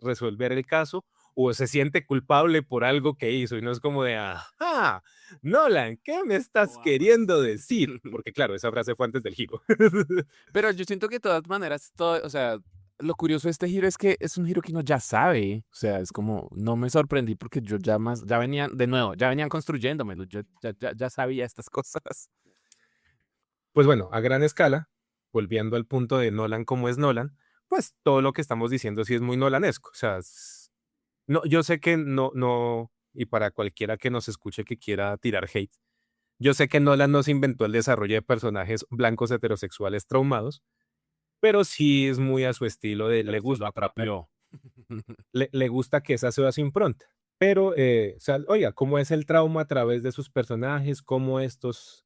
resolver el caso, o se siente culpable por algo que hizo. Y no es como de, ajá, Nolan, ¿qué me estás O ambas. queriendo decir? Porque claro, esa frase fue antes del giro. Pero yo siento que de todas maneras, todo, o sea, lo curioso de este giro es que es un giro que uno ya sabe. O sea, es como, no me sorprendí porque yo ya venían, de nuevo, ya venían construyéndomelo. Yo ya sabía estas cosas. Pues bueno, a gran escala, volviendo al punto de Nolan como es Nolan, pues todo lo que estamos diciendo sí es muy nolanesco. O sea, no, yo sé que no, y para cualquiera que nos escuche que quiera tirar hate, yo sé que Nolan no se inventó el desarrollo de personajes blancos heterosexuales traumados, pero sí es muy a su estilo de le Se lo gusta, apropió. le gusta que esa sea su impronta. Pero, o sea, oiga, ¿cómo es el trauma a través de sus personajes? ¿Cómo estos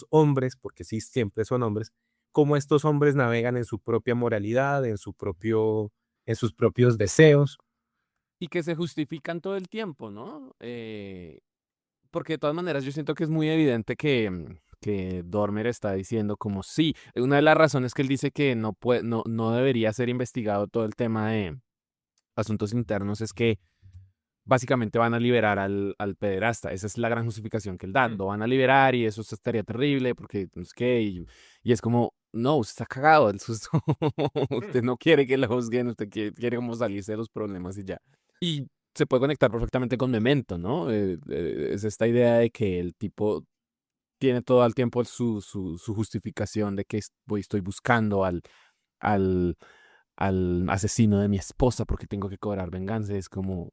hombres, porque sí siempre son hombres, cómo estos hombres navegan en su propia moralidad, en sus propios deseos? Y que se justifican todo el tiempo, ¿no? Porque de todas maneras yo siento que es muy evidente que Dormer está diciendo como sí. Una de las razones que él dice que no debería ser investigado todo el tema de asuntos internos es que básicamente van a liberar al pederasta. Esa es la gran justificación que él da. Mm. Lo van a liberar y eso estaría terrible porque no sé qué. Y es como, no, usted está cagado. Usted Mm. no quiere que lo juzguen, usted quiere como salirse de los problemas y ya. Y se puede conectar perfectamente con Memento, ¿no? Es esta idea de que el tipo tiene todo el tiempo su justificación de que estoy buscando al, al asesino de mi esposa porque tengo que cobrar venganza. Es como,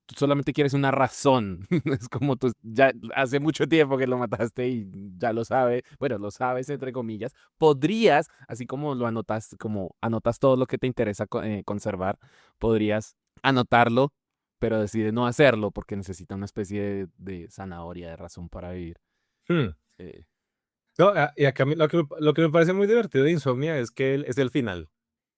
tú solamente quieres una razón. Es como tú ya hace mucho tiempo que lo mataste y ya lo sabes. Bueno, lo sabes entre comillas. Podrías, así como lo anotas, como anotas todo lo que te interesa conservar, podrías anotarlo, pero decides no hacerlo porque necesita una especie de zanahoria de razón para vivir. Mm. Eh, No, y acá lo que me parece muy divertido de Insomnia es que es el final.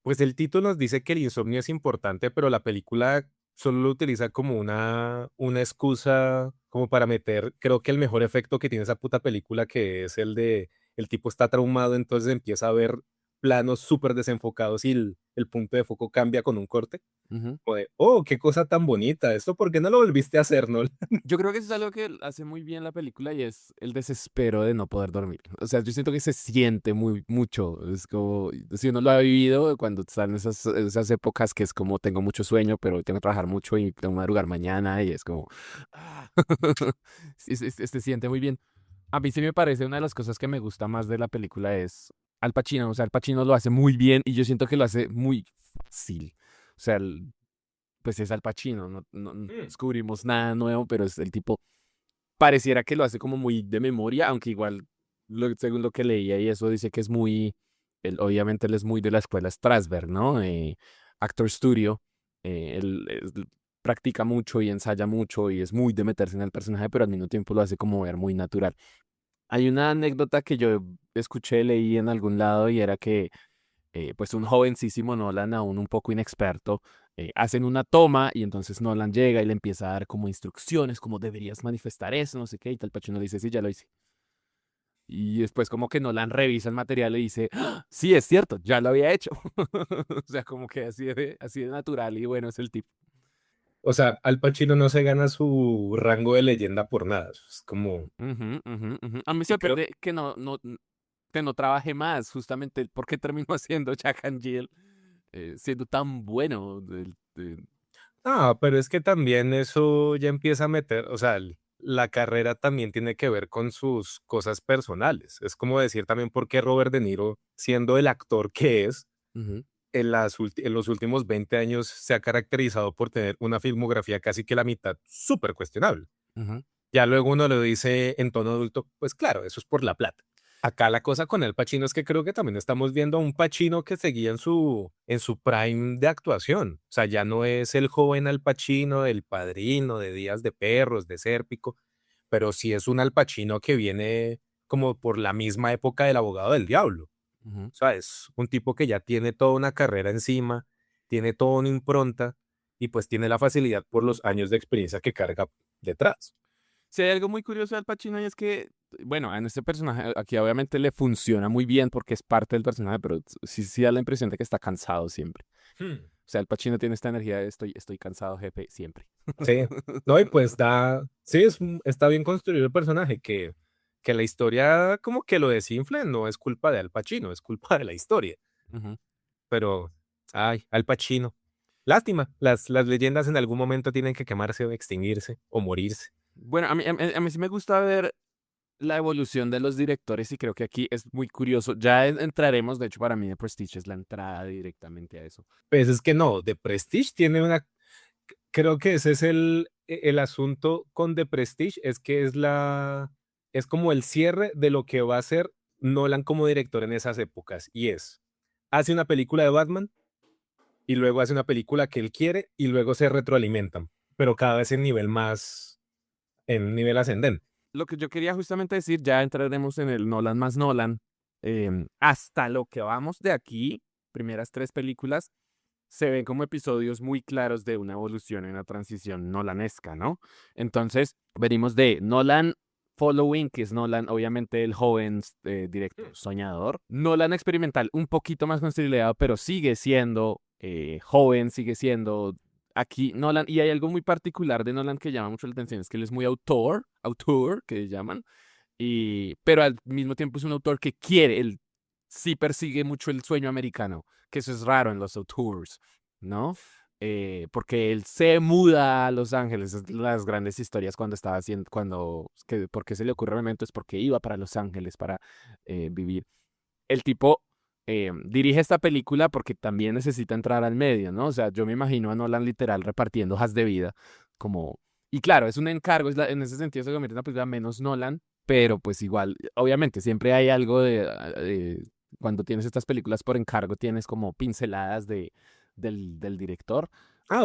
Pues el título nos dice que el insomnio es importante, pero la película solo lo utiliza como una excusa como para meter, creo que el mejor efecto que tiene esa puta película, que es el de el tipo está traumado, entonces empieza a ver planos súper desenfocados y el punto de foco cambia con un corte. ujú. Como de, oh, qué cosa tan bonita, ¿esto por qué no lo volviste a hacer, no? Yo creo que eso es algo que hace muy bien la película y es el desespero de no poder dormir. O sea, yo siento que se siente mucho. Es como, si uno lo ha vivido cuando están esas épocas que es como tengo mucho sueño, pero tengo que trabajar mucho y tengo que madrugar mañana y es como, ah, sí, se siente muy bien. A mí sí me parece una de las cosas que me gusta más de la película es Al Pacino. O sea, Al Pacino lo hace muy bien y yo siento que lo hace muy fácil. O sea, pues es Al Pacino, no Mm. descubrimos nada nuevo, pero es el tipo, pareciera que lo hace como muy de memoria, aunque igual, según lo que leía y eso dice que es muy, obviamente él es muy de la escuela Strasberg, ¿no? Actor Studio, practica mucho y ensaya mucho y es muy de meterse en el personaje, pero al mismo tiempo lo hace como ver muy natural. Hay una anécdota que yo escuché, leí en algún lado y era que pues un jovencísimo Nolan, aún un poco inexperto, hacen una toma y entonces Nolan llega y le empieza a dar como instrucciones, como deberías manifestar eso, no sé qué, y tal Pacino le dice, sí, ya lo hice. Y después como que Nolan revisa el material y dice, "Ah, sí, es cierto, ya lo había hecho". O sea, como que así de natural y bueno es el tipo. O sea, Al Pacino no se gana su rango de leyenda por nada. Es como, Ujú, ujú, ujú. A mí se y me creo, pierde que no trabaje más, justamente porque terminó haciendo Jack and Jill, siendo tan bueno. ah, pero es que también eso ya empieza a meter, o sea, la carrera también tiene que ver con sus cosas personales. Es como decir también por qué Robert De Niro, siendo el actor que es, Ujú, en los últimos 20 años se ha caracterizado por tener una filmografía casi que la mitad súper cuestionable. ujú. Ya luego uno lo dice en tono adulto, pues claro, eso es por la plata. Acá la cosa con el Pacino es que creo que también estamos viendo a un Pacino que seguía en su prime de actuación. O sea, ya no es el joven Al Pacino del Padrino, de Días de Perros, de Sérpico, pero sí es un Al Pacino que viene como por la misma época del Abogado del Diablo. Ujú. O sea, es un tipo que ya tiene toda una carrera encima, tiene toda una impronta y pues tiene la facilidad por los años de experiencia que carga detrás. Sí, hay algo muy curioso de Al Pacino y es que, bueno, en este personaje aquí obviamente le funciona muy bien porque es parte del personaje, pero sí da la impresión de que está cansado siempre. Hmm. O sea, Al Pacino tiene esta energía de estoy cansado, jefe, siempre. Sí, no, y pues sí, está bien construido el personaje, que la historia como que lo desinfle, no es culpa de Al Pacino, es culpa de la historia. Ujú. Pero Ay, Al Pacino. Lástima, las leyendas en algún momento tienen que quemarse o extinguirse o morirse. Bueno, a mí sí me gusta ver la evolución de los directores y creo que aquí es muy curioso. Ya entraremos, de hecho, para mí The Prestige es la entrada directamente a eso. Pues es que no, The Prestige tiene una. Creo que ese es el asunto con The Prestige, es que es como el cierre de lo que va a ser Nolan como director en esas épocas. Y hace una película de Batman y luego hace una película que él quiere y luego se retroalimentan, pero cada vez en un nivel ascendente. Lo que yo quería justamente decir, ya entraremos en el Nolan más Nolan. Hasta lo que vamos de aquí, primeras 3 películas, se ven como episodios muy claros de una evolución y una transición nolanesca, ¿no? Entonces, venimos de Nolan Following, que es Nolan, obviamente el joven director soñador. Nolan experimental, un poquito más consolidado, pero sigue siendo joven, sigue siendo aquí Nolan. Y hay algo muy particular de Nolan que llama mucho la atención, es que él es muy autor, que llaman, pero al mismo tiempo es un autor que quiere, él sí persigue mucho el sueño americano, que eso es raro en los auteurs, ¿no? Porque él se muda a Los Ángeles, es las grandes historias cuando estaba haciendo, ¿por qué se le ocurre Memento? Es porque iba para Los Ángeles para vivir. El tipo dirige esta película porque también necesita entrar al medio, ¿no? O sea, yo me imagino a Nolan literal repartiendo hojas de vida, como. Y claro, es un encargo, en ese sentido se convierte en una película menos Nolan, pero pues igual, obviamente, siempre hay algo cuando tienes estas películas por encargo, tienes como pinceladas del director.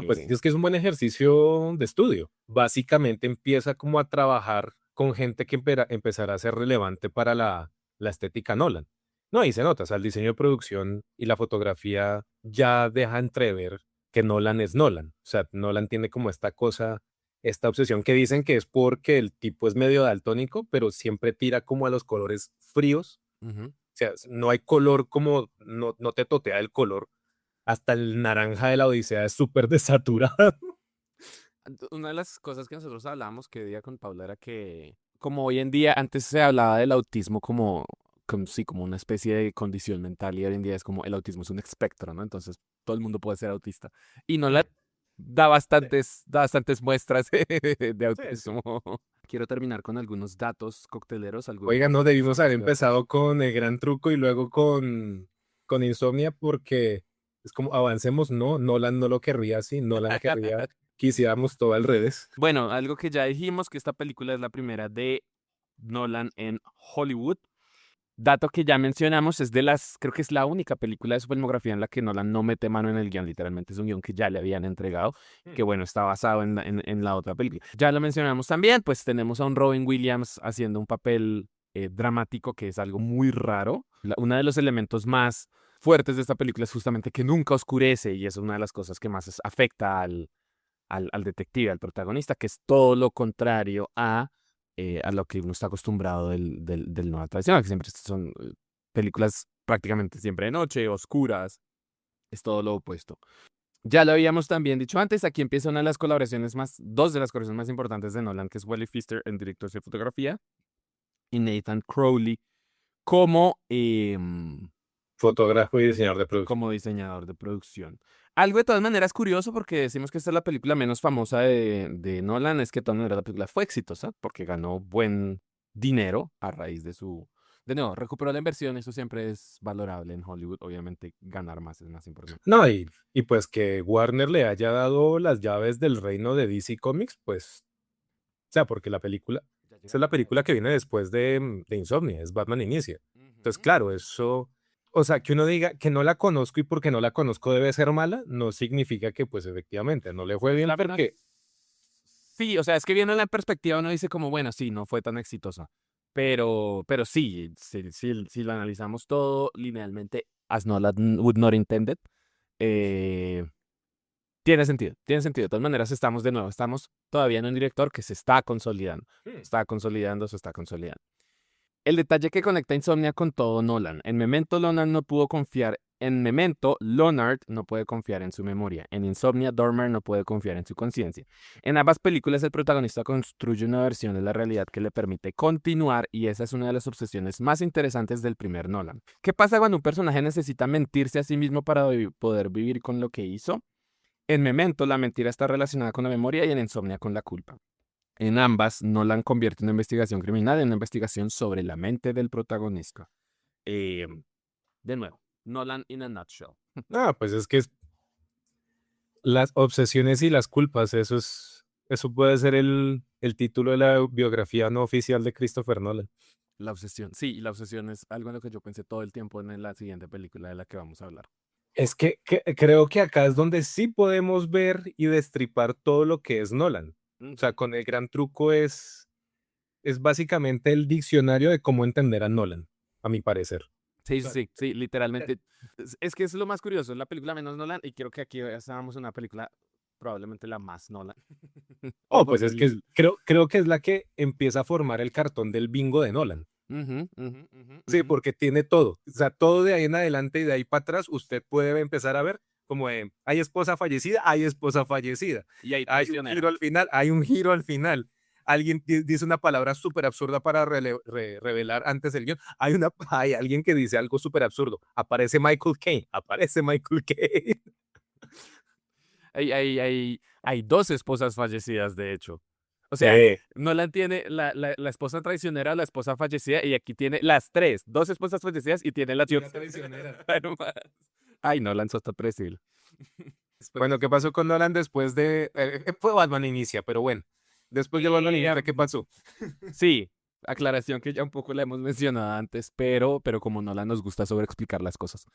Pues es que es un buen ejercicio de estudio. Básicamente empieza como a trabajar con gente que empezará a ser relevante para la estética Nolan. No, ahí se nota, o sea, el diseño de producción y la fotografía ya deja entrever que Nolan es Nolan. O sea, Nolan tiene como esta cosa, esta obsesión que dicen que es porque el tipo es medio daltónico, pero siempre tira como a los colores fríos. Ujú. O sea, no hay color como, no te totea el color. Hasta el naranja de la Odisea es súper desaturado. Una de las cosas que nosotros hablábamos que día con Paula era que, como hoy en día, antes se hablaba del autismo sí, como una especie de condición mental y hoy en día es como el autismo es un espectro, ¿no? Entonces todo el mundo puede ser autista. Y no la da bastantes muestras de Sí, sí. autismo. Quiero terminar con algunos datos cocteleros, algunos Oiga, no debimos haber curiosos. empezado con el gran truco y luego con Insomnia porque es como avancemos, no, Nolan no lo querría así, Nolan querría que hiciéramos todo al revés. Bueno, algo que ya dijimos, que esta película es la primera de Nolan en Hollywood. Dato que ya mencionamos, creo que es la única película de su filmografía en la que Nolan no mete mano en el guión, literalmente es un guión que ya le habían entregado, que bueno, está basado en la otra película. Ya lo mencionamos también, pues tenemos a un Robin Williams haciendo un papel dramático que es algo muy raro. Uno de los elementos más fuertes de esta película es justamente que nunca oscurece y es una de las cosas que más afecta al detective, al protagonista, que es todo lo contrario a lo que uno está acostumbrado del Nolan tradicional, que siempre son películas prácticamente siempre de noche, oscuras, es todo lo opuesto. Ya lo habíamos también dicho antes, aquí empieza dos de las colaboraciones más importantes de Nolan, que es Wally Pfister en director de fotografía y Nathan Crowley como, Fotógrafo y diseñador de producción. como diseñador de producción. Algo de todas maneras curioso, porque decimos que esta es la película menos famosa de Nolan, es que de todas maneras la película fue exitosa, porque ganó buen dinero a raíz de su. De nuevo, recuperó la inversión, eso siempre es valorable en Hollywood, obviamente ganar más es más importante. No, y pues que Warner le haya dado las llaves del reino de DC Comics, pues, o sea, porque esa es la película que viene después de Insomnia, es Batman Inicia. Entonces, Ujú. claro, eso, o sea, que uno diga que no la conozco y porque no la conozco debe ser mala, no significa que pues efectivamente no le fue Pues bien la verdad, porque, sí, o sea, es que viendo la perspectiva uno dice como, bueno, sí, no fue tan exitosa, pero sí, si lo analizamos todo linealmente, as Nolan would not intended, eh, tiene sentido. De todas maneras, estamos todavía en un director que se está consolidando, se está consolidando. El detalle que conecta Insomnia con todo Nolan. En Memento Nolan no pudo confiar En Memento, Leonard no puede confiar en su memoria. En Insomnia, Dormer no puede confiar en su conciencia. En ambas películas, el protagonista construye una versión de la realidad que le permite continuar, y esa es una de las obsesiones más interesantes del primer Nolan. ¿Qué pasa cuando un personaje necesita mentirse a sí mismo para poder vivir con lo que hizo? En Memento, la mentira está relacionada con la memoria, y en Insomnia con la culpa. En ambas, Nolan convierte una investigación criminal en una investigación sobre la mente del protagonista. Eh, de nuevo, Nolan in a nutshell. Pues es que las obsesiones y las culpas, eso puede ser el título de la biografía no oficial de Christopher Nolan. La obsesión. Sí, y la obsesión es algo en lo que yo pensé todo el tiempo en la siguiente película de la que vamos a hablar. Es que creo que acá es donde sí podemos ver y destripar todo lo que es Nolan. O sea, con el gran truco es básicamente el diccionario de cómo entender a Nolan, a mi parecer. Sí, sí, sí, sí, literalmente. Es que es lo más curioso, es la película menos Nolan, y creo que aquí estábamos en una película probablemente la más Nolan. Pues es que creo que es la que empieza a formar el cartón del bingo de Nolan. Ujú, ujú, ujú, Sí, ujú. porque tiene todo. O sea, todo de ahí en adelante y de ahí para atrás, usted puede empezar a ver como hay esposa fallecida, hay esposa fallecida. Y ahí Hay un traicionera. giro al final, hay un giro al final. Alguien dice una palabra súper absurda para revelar antes el guión. Hay alguien que dice algo súper absurdo. Aparece Michael Caine. Aparece Michael Caine. Hay dos esposas fallecidas, de hecho. O sea, Nolan tiene la esposa traicionera, la esposa fallecida, y aquí tiene las tres, dos esposas fallecidas y tiene la Y una traicionera. traicionera. No más. Ay, Nolan sos tan predecible. Bueno, ¿qué pasó con Nolan después de... fue Batman Inicia, pero bueno. Después de Batman Inicia, ¿qué pasó? Sí, aclaración que ya un poco la hemos mencionado antes, pero como Nolan nos gusta sobreexplicar las cosas.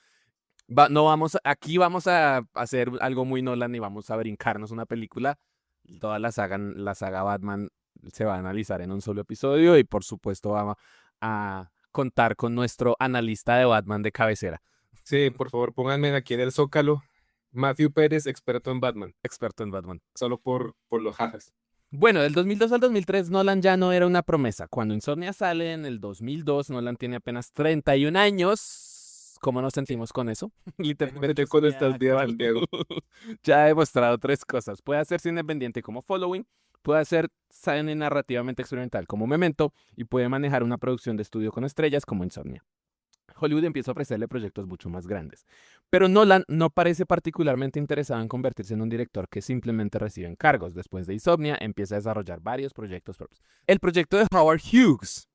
No vamos, aquí vamos a hacer algo muy Nolan y vamos a brincarnos una película. Toda la saga Batman se va a analizar en un solo episodio, y por supuesto vamos a contar con nuestro analista de Batman de cabecera, Sí, por favor, pónganme aquí en el Zócalo. Matthew Pérez, experto en Batman. experto en Batman. Solo por los jajas. Bueno, del 2002 al 2003 Nolan ya no era una promesa. Cuando Insomnia sale en el 2002, Nolan tiene apenas 31 años. ¿Cómo nos sentimos con eso? Literalmente Cuando estás bien, Diego. Ya ha demostrado tres cosas. Puede hacerse independiente como Following, puede hacer cine narrativamente experimental como Memento, y puede manejar una producción de estudio con estrellas como Insomnia. Hollywood empieza a ofrecerle proyectos mucho más grandes. Pero Nolan no parece particularmente interesado en convertirse en un director que simplemente recibe encargos. Después de Insomnia, empieza a desarrollar varios proyectos propios. El proyecto de Howard Hughes.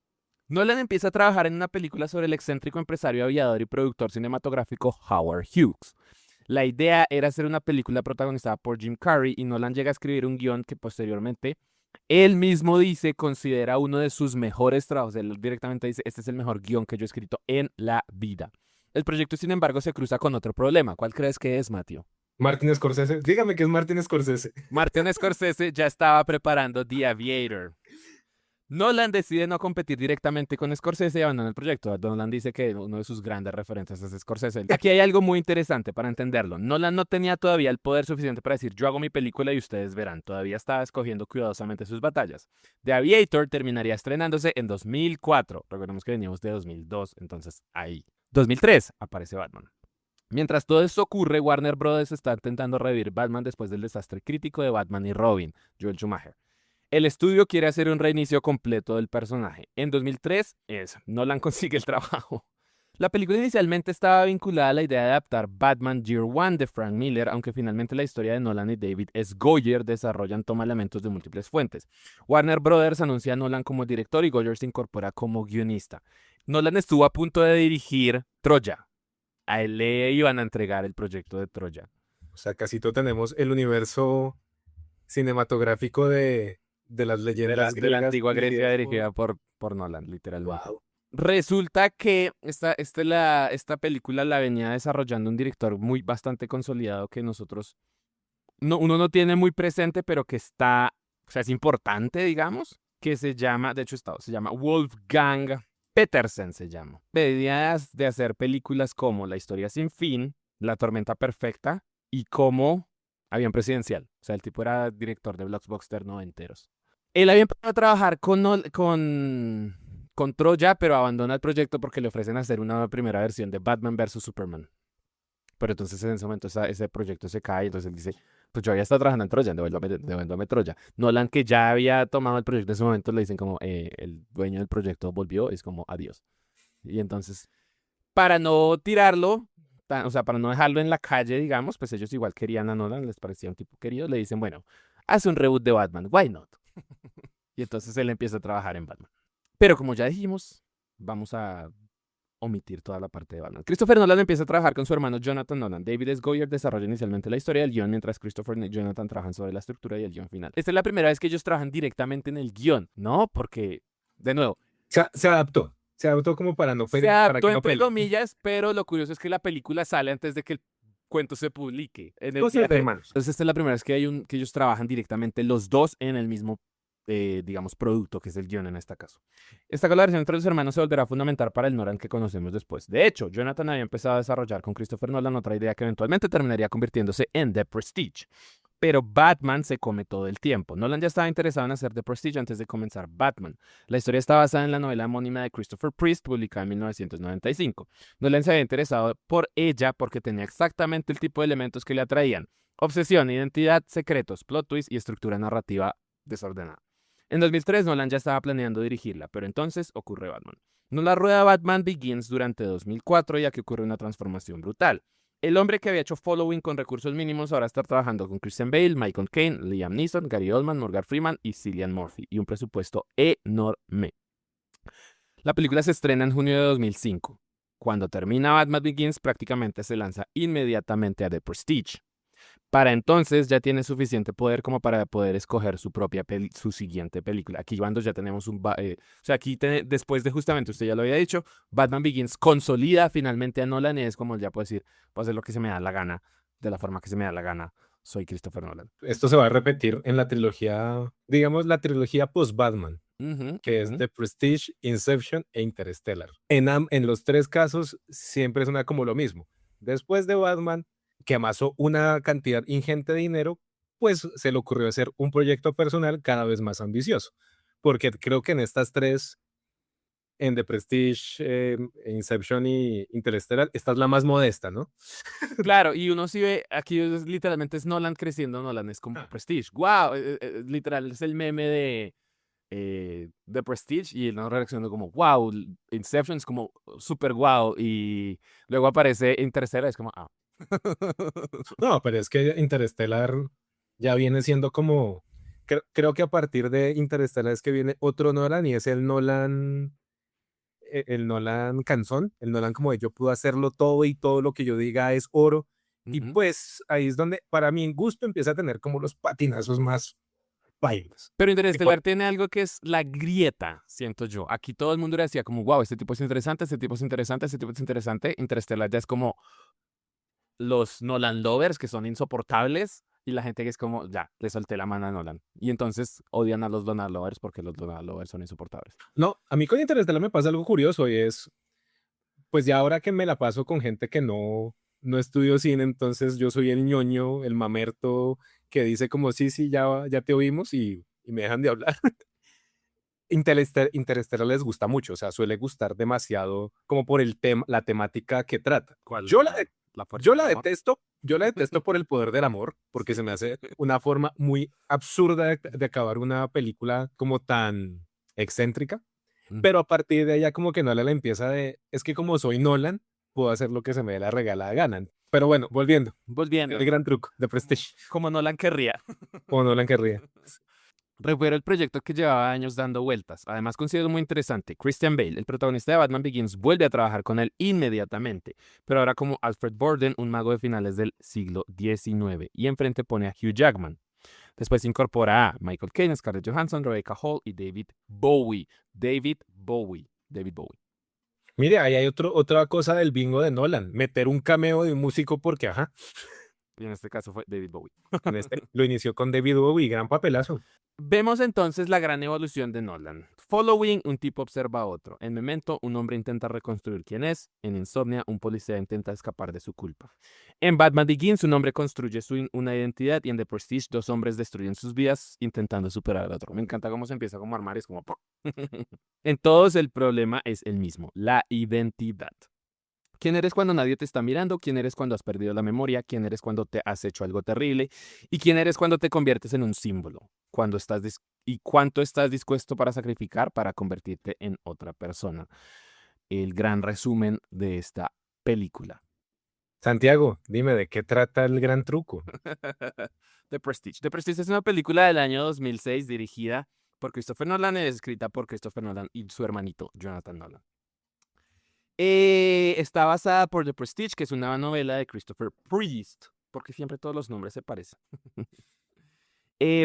Nolan empieza a trabajar en una película sobre el excéntrico empresario aviador y productor cinematográfico Howard Hughes. La idea era hacer una película protagonizada por Jim Carrey, y Nolan llega a escribir un guión que posteriormente él mismo dice considera uno de sus mejores trabajos. Él directamente dice, este es el mejor guión que yo he escrito en la vida. El proyecto, sin embargo, se cruza con otro problema. ¿Cuál crees que es, Matthew? Martin Scorsese. Dígame que es Martin Scorsese. Martin Scorsese ya estaba preparando The Aviator. Nolan decide no competir directamente con Scorsese y abandona el proyecto. Nolan dice que uno de sus grandes referentes es Scorsese. Aquí hay algo muy interesante para entenderlo. Nolan no tenía todavía el poder suficiente para decir, yo hago mi película y ustedes verán. Todavía estaba escogiendo cuidadosamente sus batallas. The Aviator terminaría estrenándose en 2004. Recordemos que veníamos de 2002, entonces ahí. 2003 aparece Batman. Mientras todo esto ocurre, Warner Bros. Está intentando revivir Batman después del desastre crítico de Batman y Robin, Joel Schumacher. El estudio quiere hacer un reinicio completo del personaje. En 2003, Nolan consigue el trabajo. La película inicialmente estaba vinculada a la idea de adaptar Batman Year One de Frank Miller, aunque finalmente la historia de Nolan y David S. Goyer desarrollan toma elementos de múltiples fuentes. Warner Brothers anuncia a Nolan como director y Goyer se incorpora como guionista. Nolan estuvo a punto de dirigir Troya. A él le iban a entregar el proyecto de Troya. O sea, casito tenemos el universo cinematográfico de las leyendas De la griegas antigua Grecia dirigidas dirigida por Nolan, literalmente. Wow. Resulta que esta película la venía desarrollando un director bastante consolidado que nosotros, uno no tiene muy presente, pero que está, o sea, es importante, digamos, que se llama, de hecho se llama Wolfgang Petersen, se llama. Ideas de hacer películas como La historia sin fin, La tormenta perfecta y como Avión presidencial. O sea, el tipo era director de blockbuster noventeros. Él había empezado a trabajar con Troya, pero abandona el proyecto porque le ofrecen hacer una primera versión de Batman vs. Superman. Pero entonces en ese momento ese proyecto se cae, entonces él dice, pues yo había estado trabajando en Troya, devuélvame Troya. Nolan, que ya había tomado el proyecto en ese momento, le dicen como, el dueño del proyecto volvió, es como, adiós. Y entonces, para no tirarlo, o sea, para no dejarlo en la calle, digamos, pues ellos igual querían a Nolan, les parecía un tipo querido, le dicen, bueno, haz un reboot de Batman, why not? Y entonces él empieza a trabajar en Batman. Pero como ya dijimos, vamos a omitir toda la parte de Batman. Christopher Nolan empieza a trabajar con su hermano Jonathan Nolan. David S. Goyer desarrolla inicialmente la historia del guión, mientras Christopher y Jonathan trabajan sobre la estructura y el guión final. Esta es la primera vez que ellos trabajan directamente en el guión, ¿no? Porque, de nuevo, Se adaptó. Se adaptó como para no se para adaptó que no entre peleen. comillas, pero lo curioso es que la película sale antes de que el cuento se publique. En el Cosas de viaje. hermanos. Entonces, esta es la primera vez que ellos trabajan directamente los dos en el mismo, digamos, producto, que es el guión en este caso. Esta colaboración entre los hermanos se volverá fundamental para el Nolan que conocemos después. De hecho, Jonathan había empezado a desarrollar con Christopher Nolan otra idea que eventualmente terminaría convirtiéndose en The Prestige. Pero Batman se come todo el tiempo. Nolan ya estaba interesado en hacer The Prestige antes de comenzar Batman. La historia está basada en la novela homónima de Christopher Priest, publicada en 1995. Nolan se había interesado por ella porque tenía exactamente el tipo de elementos que le atraían: obsesión, identidad, secretos, plot twist y estructura narrativa desordenada. En 2003, Nolan ya estaba planeando dirigirla, pero entonces ocurre Batman. Nolan rueda Batman Begins durante 2004, ya que ocurre una transformación brutal. El hombre que había hecho Following con recursos mínimos ahora está trabajando con Christian Bale, Michael Caine, Liam Neeson, Gary Oldman, Morgan Freeman y Cillian Murphy, y un presupuesto enorme. La película se estrena en junio de 2005. Cuando termina Batman Begins, prácticamente se lanza inmediatamente a The Prestige. Para entonces ya tiene suficiente poder como para poder escoger su siguiente película. Aquí cuando ya tenemos o sea, aquí después de justamente, usted ya lo había dicho, Batman Begins consolida finalmente a Nolan y es como ya puedo decir, puedo hacer lo que se me da la gana, de la forma que se me da la gana. Soy Christopher Nolan. Esto se va a repetir en la trilogía, digamos, la trilogía post-Batman, Ujú, que es ujú. The Prestige, Inception e Interstellar. En los tres casos siempre es como lo mismo. Después de Batman, que amasó una cantidad ingente de dinero, pues se le ocurrió hacer un proyecto personal cada vez más ambicioso. Porque creo que en estas tres, en The Prestige, Inception y Interstellar, esta es la más modesta, ¿no? Claro, y uno sí ve, aquí literalmente es Nolan creciendo, Nolan es como Prestige. ¡Wow! Literal, es el meme de Prestige y no reaccionando como wow, Inception es como super wow y luego aparece Interstellar, es como ah. No, pero es que Interstellar ya viene siendo como, creo que a partir de Interstellar es que viene otro Nolan y es el Nolan canzón, el Nolan como de yo puedo hacerlo todo y todo lo que yo diga es oro. Y Ujú. pues ahí es donde para mi gusto empieza a tener como los patinazos más bailos. Pero Y por- Interstellar tiene algo que es la grieta, siento yo. Aquí todo el mundo decía como wow, este tipo es interesante, este tipo es interesante, este tipo es interesante. Interstellar ya es como los Nolan lovers que son insoportables y la gente que es como, ya, le solté la mano a Nolan. Y entonces odian a los Nolan lovers porque los Nolan lovers son insoportables. No, a mí con Interstellar me pasa algo curioso y es, pues ya ahora que me la paso con gente que no estudio cine, entonces yo soy el ñoño, el mamerto que dice como, sí, sí, ya te oímos y me dejan de hablar. Interstellar les gusta mucho, o sea, suele gustar demasiado como por el tema, la temática que trata. ¿Cuál? La fuerza Yo del amor. yo la detesto por el poder del amor, porque se me hace una forma muy absurda de acabar una película como tan excéntrica, Mm. pero a partir de allá como que Nolan empieza es que como soy Nolan, puedo hacer lo que se me dé la regalada gana. Pero bueno, volviendo, Volviendo, el gran truco de como, Prestige, como Nolan querría. como Nolan querría. Recuerdo el proyecto que llevaba años dando vueltas. Además, considero muy interesante. Christian Bale, el protagonista de Batman Begins, vuelve a trabajar con él inmediatamente, pero ahora como Alfred Borden, un mago de finales del siglo XIX, y enfrente pone a Hugh Jackman. Después incorpora a Michael Caine, Scarlett Johansson, Rebecca Hall y David Bowie. David Bowie. David Bowie. Mire, ahí hay otra cosa del bingo de Nolan, meter un cameo de un músico porque, ajá, Y en este caso fue David Bowie. en este lo inició con David Bowie, gran papelazo. Vemos entonces la gran evolución de Nolan. Following, un tipo observa a otro. En Memento, un hombre intenta reconstruir quién es. En Insomnia, un policía intenta escapar de su culpa. En Batman Begins, un hombre construye una identidad y en The Prestige, dos hombres destruyen sus vidas intentando superar al otro. Me encanta cómo se empieza como a armar, es como... En todos el problema es el mismo, la identidad. ¿Quién eres cuando nadie te está mirando? ¿Quién eres cuando has perdido la memoria? ¿Quién eres cuando te has hecho algo terrible? ¿Y quién eres cuando te conviertes en un símbolo? ¿Y cuánto estás dispuesto para sacrificar para convertirte en otra persona? El gran resumen de esta película. Santiago, dime, ¿de qué trata el gran truco? The Prestige. The Prestige es una película del año 2006 dirigida por Christopher Nolan y escrita por Christopher Nolan y su hermanito Jonathan Nolan. Está basada por The Prestige, que es una novela de Christopher Priest, porque siempre todos los nombres se parecen.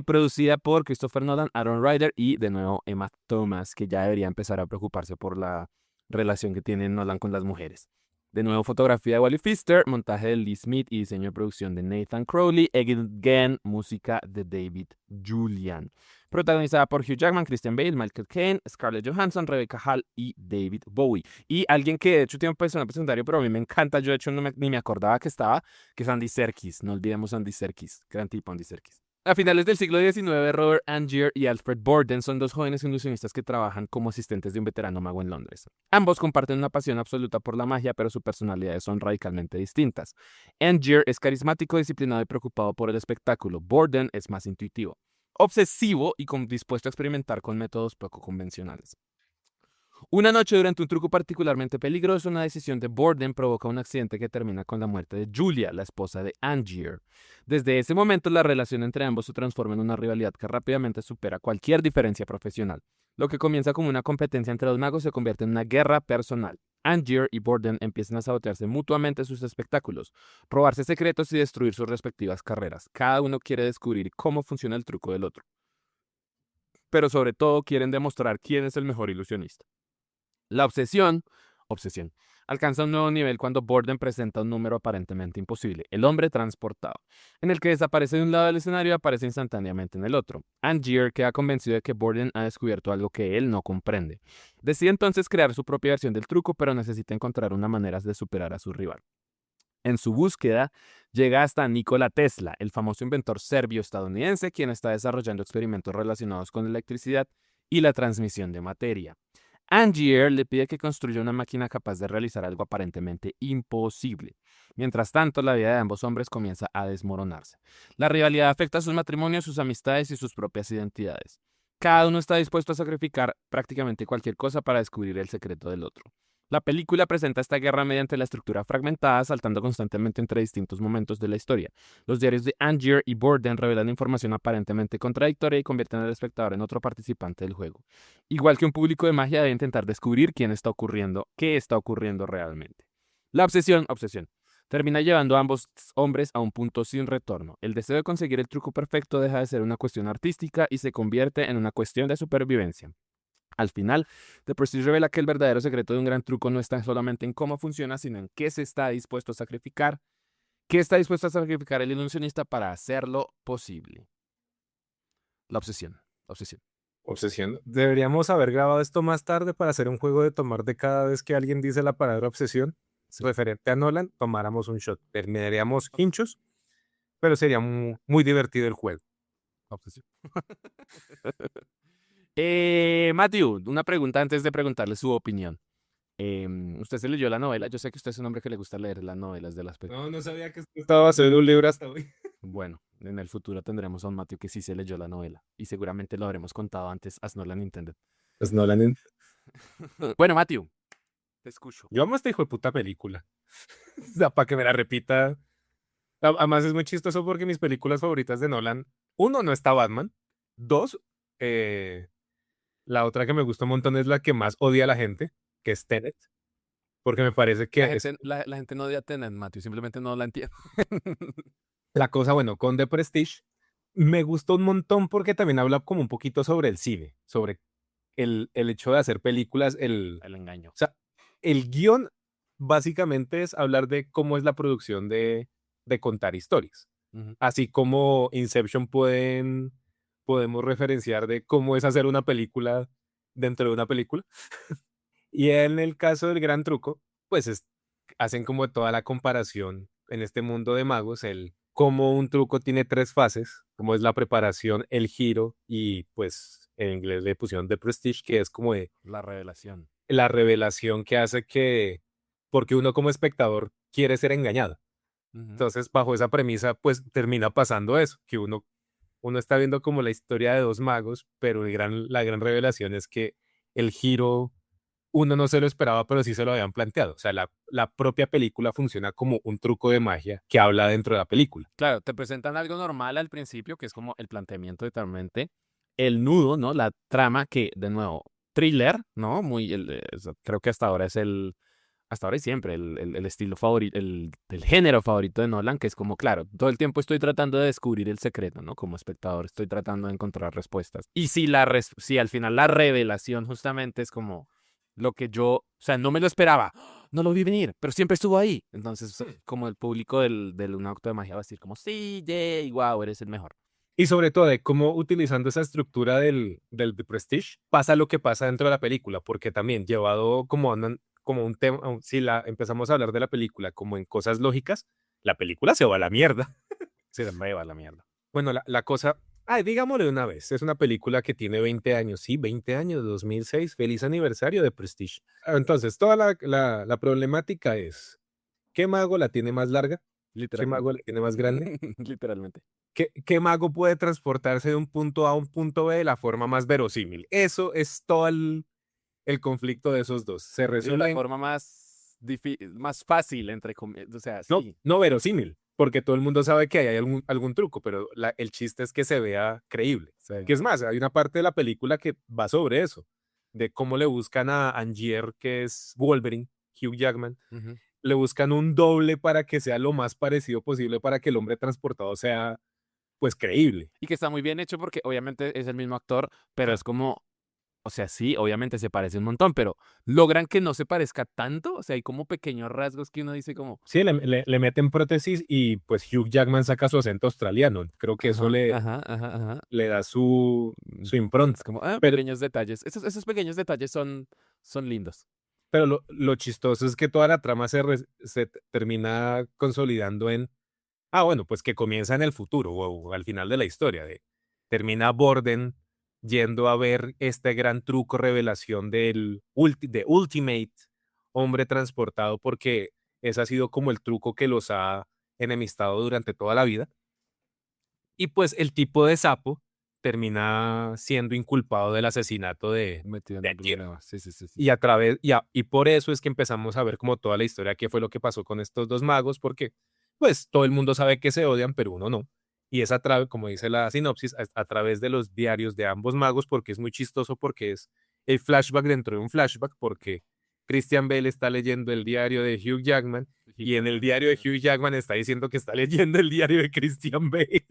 Producida por Christopher Nolan, Aaron Ryder y de nuevo Emma Thomas, que ya debería empezar a preocuparse por la relación que tiene Nolan con las mujeres. De nuevo, fotografía de Wally Pfister, montaje de Lee Smith y diseño de producción de Nathan Crowley. Again, música de David Julian. Protagonizada por Hugh Jackman, Christian Bale, Michael Caine, Scarlett Johansson, Rebecca Hall y David Bowie. Y alguien que de hecho tiene un personaje secundario, pero a mí me encanta, yo de hecho ni me acordaba que estaba, que es Andy Serkis. No olvidemos a Andy Serkis, gran tipo Andy Serkis. A finales del siglo XIX, Robert Angier y Alfred Borden son dos jóvenes ilusionistas que trabajan como asistentes de un veterano mago en Londres. Ambos comparten una pasión absoluta por la magia, pero sus personalidades son radicalmente distintas. Angier es carismático, disciplinado y preocupado por el espectáculo. Borden es más intuitivo, obsesivo y dispuesto a experimentar con métodos poco convencionales. Una noche durante un truco particularmente peligroso, una decisión de Borden provoca un accidente que termina con la muerte de Julia, la esposa de Angier. Desde ese momento, la relación entre ambos se transforma en una rivalidad que rápidamente supera cualquier diferencia profesional. Lo que comienza como una competencia entre los magos se convierte en una guerra personal. Angier y Borden empiezan a sabotearse mutuamente sus espectáculos, robarse secretos y destruir sus respectivas carreras. Cada uno quiere descubrir cómo funciona el truco del otro. Pero sobre todo quieren demostrar quién es el mejor ilusionista. La obsesión, alcanza un nuevo nivel cuando Borden presenta un número aparentemente imposible, el hombre transportado, en el que desaparece de un lado del escenario y aparece instantáneamente en el otro. Angier queda convencido de que Borden ha descubierto algo que él no comprende. Decide entonces crear su propia versión del truco, pero necesita encontrar una manera de superar a su rival. En su búsqueda, llega hasta Nikola Tesla, el famoso inventor serbio-estadounidense, quien está desarrollando experimentos relacionados con la electricidad y la transmisión de materia. Angier le pide que construya una máquina capaz de realizar algo aparentemente imposible. Mientras tanto, la vida de ambos hombres comienza a desmoronarse. La rivalidad afecta a sus matrimonios, sus amistades y sus propias identidades. Cada uno está dispuesto a sacrificar prácticamente cualquier cosa para descubrir el secreto del otro. La película presenta esta guerra mediante la estructura fragmentada, saltando constantemente entre distintos momentos de la historia. Los diarios de Angier y Borden revelan información aparentemente contradictoria y convierten al espectador en otro participante del juego. Igual que un público de magia debe intentar descubrir qué está ocurriendo realmente. La obsesión, termina llevando a ambos hombres a un punto sin retorno. El deseo de conseguir el truco perfecto deja de ser una cuestión artística y se convierte en una cuestión de supervivencia. Al final, The Prestige revela que el verdadero secreto de un gran truco no está solamente en cómo funciona, sino en qué se está dispuesto a sacrificar, qué está dispuesto a sacrificar el ilusionista para hacerlo posible. La obsesión. Obsesión. Deberíamos haber grabado esto más tarde para hacer un juego de tomar de cada vez que alguien dice la palabra obsesión. Sí. Referente a Nolan, tomáramos un shot. Terminaríamos hinchos, pero sería muy divertido el juego. Obsesión. Matthew, una pregunta antes de preguntarle su opinión. ¿Usted se leyó la novela? Yo sé que usted es un hombre que le gusta leer las novelas de las películas. No sabía que esto estaba basado en un libro hasta hoy. Bueno, en el futuro tendremos a un Matthew que sí se leyó la novela y seguramente lo habremos contado antes as Nolan intended. Pues Nolan. Bueno, Matthew, te escucho. Yo amo esta hijo de puta película. O sea, para que me la repita. Además es muy chistoso porque mis películas favoritas de Nolan, uno, no está Batman. Dos, la otra que me gusta un montón es la que más odia a la gente, que es Tenet. Porque me parece que La gente no odia a Tenet, Matthew, simplemente no la entiende. la cosa, bueno, con The Prestige me gustó un montón porque también habla como un poquito sobre el cine, sobre el hecho de hacer películas, El engaño. o sea, el guión básicamente es hablar de cómo es la producción de contar historias. Ujú. Así como Inception podemos referenciar de cómo es hacer una película dentro de una película. Y en el caso del Gran Truco, pues hacen como toda la comparación en este mundo de magos, el cómo un truco tiene tres fases, como es la preparación, el giro y pues en inglés le pusieron The Prestige, que es como de La revelación. la revelación que hace que porque uno como espectador quiere ser engañado. Ujú. Entonces, bajo esa premisa, pues termina pasando eso, que uno está viendo como la historia de dos magos, pero la gran revelación es que el giro uno no se lo esperaba, pero sí se lo habían planteado. O sea, la propia película funciona como un truco de magia que habla dentro de la película. Claro, te presentan algo normal al principio, que es como el planteamiento de Tormente, el nudo, ¿no? La trama que, de nuevo, thriller, ¿no? Creo que hasta ahora es hasta ahora y siempre, el estilo favorito, el género favorito de Nolan, que es como, claro, todo el tiempo estoy tratando de descubrir el secreto, ¿no? Como espectador, estoy tratando de encontrar respuestas. Y si al final la revelación justamente es como lo que yo, o sea, no me lo esperaba, no lo vi venir, pero siempre estuvo ahí. Entonces, como el público del Un Acto de Magia va a decir como, sí, Jay, wow, eres el mejor. Y sobre todo de cómo utilizando esa estructura del The Prestige pasa lo que pasa dentro de la película, porque también llevado como un tema, si empezamos a hablar de la película como en cosas lógicas, la película se va a la mierda. Sí, me va la mierda. Bueno, la cosa, ay, digámosle de una vez, es una película que tiene 20 años, sí, 20 años, 2006, feliz aniversario de Prestige. Entonces, toda la problemática es, ¿qué mago la tiene más larga? ¿Qué mago Literalmente. la tiene más grande? Literalmente. ¿Qué mago puede transportarse de un punto A a un punto B de la forma más verosímil? Eso es todo el conflicto de esos dos. Se Y de la resume en, forma más fácil, entre comillas. O sea, no, sí. no verosímil, porque todo el mundo sabe que hay algún truco, pero el chiste es que se vea creíble. Sí. Que es más, hay una parte de la película que va sobre eso, de cómo le buscan a Angier, que es Wolverine, Hugh Jackman, Ujú. le buscan un doble para que sea lo más parecido posible para que el hombre transportado sea, pues, creíble. Y que está muy bien hecho porque obviamente es el mismo actor, pero es como, o sea, sí, obviamente se parece un montón, pero logran que no se parezca tanto. O sea, hay como pequeños rasgos que uno dice como, Sí, le meten prótesis y pues Hugh Jackman saca su acento australiano. Creo que eso ajá, ajá, ajá, ajá. le da su Es impronta. como, Pero, pequeños detalles. Esos pequeños detalles son lindos. pero lo chistoso es que toda la trama se termina consolidando en, bueno, pues que comienza en el futuro o al final de la historia. Termina Borden yendo a ver este gran truco revelación de Ultimate hombre transportado porque ese ha sido como el truco que los ha enemistado durante toda la vida. Y pues el tipo de sapo termina siendo inculpado del asesinato Metido en de un Angier. problema. Sí, sí, sí, sí. Y y por eso es que empezamos a ver como toda la historia, qué fue lo que pasó con estos dos magos, porque pues todo el mundo sabe que se odian, pero uno no. Y es a través, como dice la sinopsis, a través de los diarios de ambos magos, porque es muy chistoso, porque es el flashback dentro de un flashback, porque Christian Bale está leyendo el diario de Hugh Jackman y en el diario de Hugh Jackman está diciendo que está leyendo el diario de Christian Bale.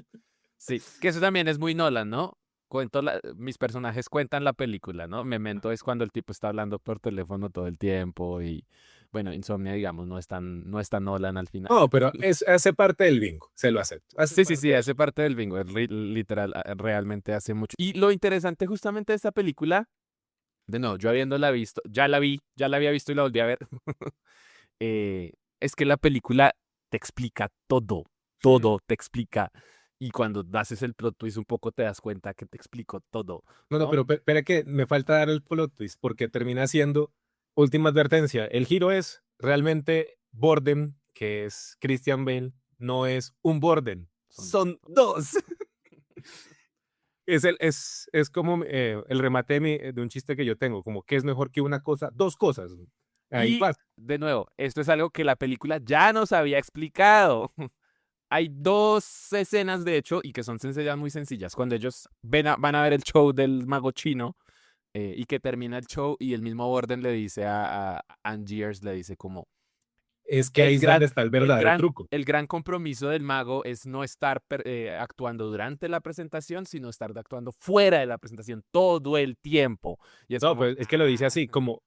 Sí, que eso también es muy Nolan, ¿no? Mis personajes cuentan la película, ¿no? Memento es cuando el tipo está hablando por teléfono todo el tiempo y, bueno, Insomnia, digamos, no es tan Nolan al final. No, pero hace parte del bingo, se lo acepto. Hace Sí, sí, sí, parte del... hace parte del bingo, literal, realmente hace mucho. Y lo interesante justamente de esta película, de nuevo, yo habiéndola visto, ya la había visto y la volví a ver, es que la película te explica todo te explica. Y cuando haces el plot twist un poco te das cuenta que te explicó todo, No, no, ¿no? pero espera que me falta dar el plot twist porque termina siendo última advertencia. El giro es realmente Borden, que es Christian Bale, no es un Borden, Son son dos. Es como el remate de un chiste que yo tengo, como que es mejor que una cosa, dos cosas. Ahí Y, pasa. de nuevo, esto es algo que la película ya nos había explicado. Hay dos escenas, de hecho, y que son escenas muy sencillas. Cuando ellos van a ver el show del mago chino y que termina el show y el mismo Borden le dice a Angiers, le dice como, Es que ahí el es donde gran, está el el verdadero gran, truco. el gran compromiso del mago es no estar actuando durante la presentación, sino estar actuando fuera de la presentación todo el tiempo. Y es No, como, pues es que lo dice así, como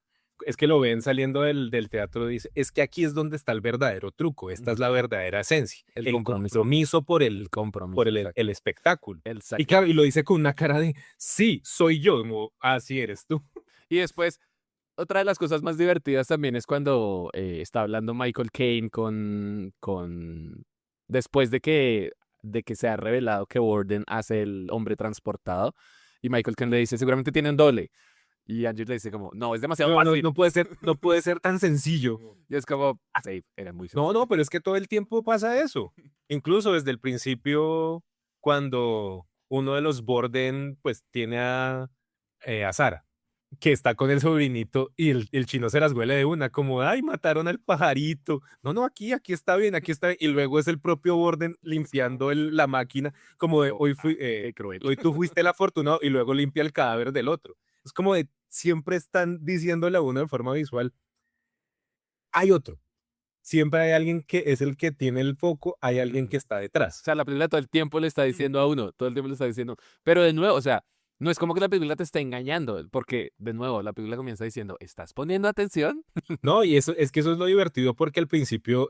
es que lo ven saliendo del teatro, dice, es que aquí es donde está el verdadero truco, esta es la verdadera esencia, el el compromiso. compromiso por El por compromiso, exacto. el espectáculo. Y Exacto. claro, y lo dice con una cara de, sí, soy yo, como, sí eres tú. Y después, otra de las cosas más divertidas también es cuando está hablando Michael Caine después de que se ha revelado que Warden hace el hombre transportado. Y Michael Caine le dice, seguramente tiene un doble. Y Angie le dice como, no, es demasiado No, no, fácil. no puede ser tan sencillo. Y es como, sí, era muy No, sencillo. no, pero es que todo el tiempo pasa eso. Incluso desde el principio, cuando uno de los Borden, pues, tiene a Sara, que está con el sobrinito y el chino se las huele de una, como, ay, mataron al pajarito. No, no, aquí está bien, aquí está bien. Y luego es el propio Borden limpiando la máquina, como de, Qué cruel. hoy tú fuiste el afortunado, y luego limpia el cadáver del otro. Es como de, siempre están diciéndole a uno de forma visual, hay otro. Siempre hay alguien que es el que tiene el foco, hay alguien que está O detrás. sea, la película todo el tiempo le está diciendo a uno, todo el tiempo le está diciendo, pero de nuevo, o sea, no es como que la película te está engañando, porque de nuevo la película comienza diciendo, ¿estás poniendo atención? No, y eso es que eso es lo divertido porque al principio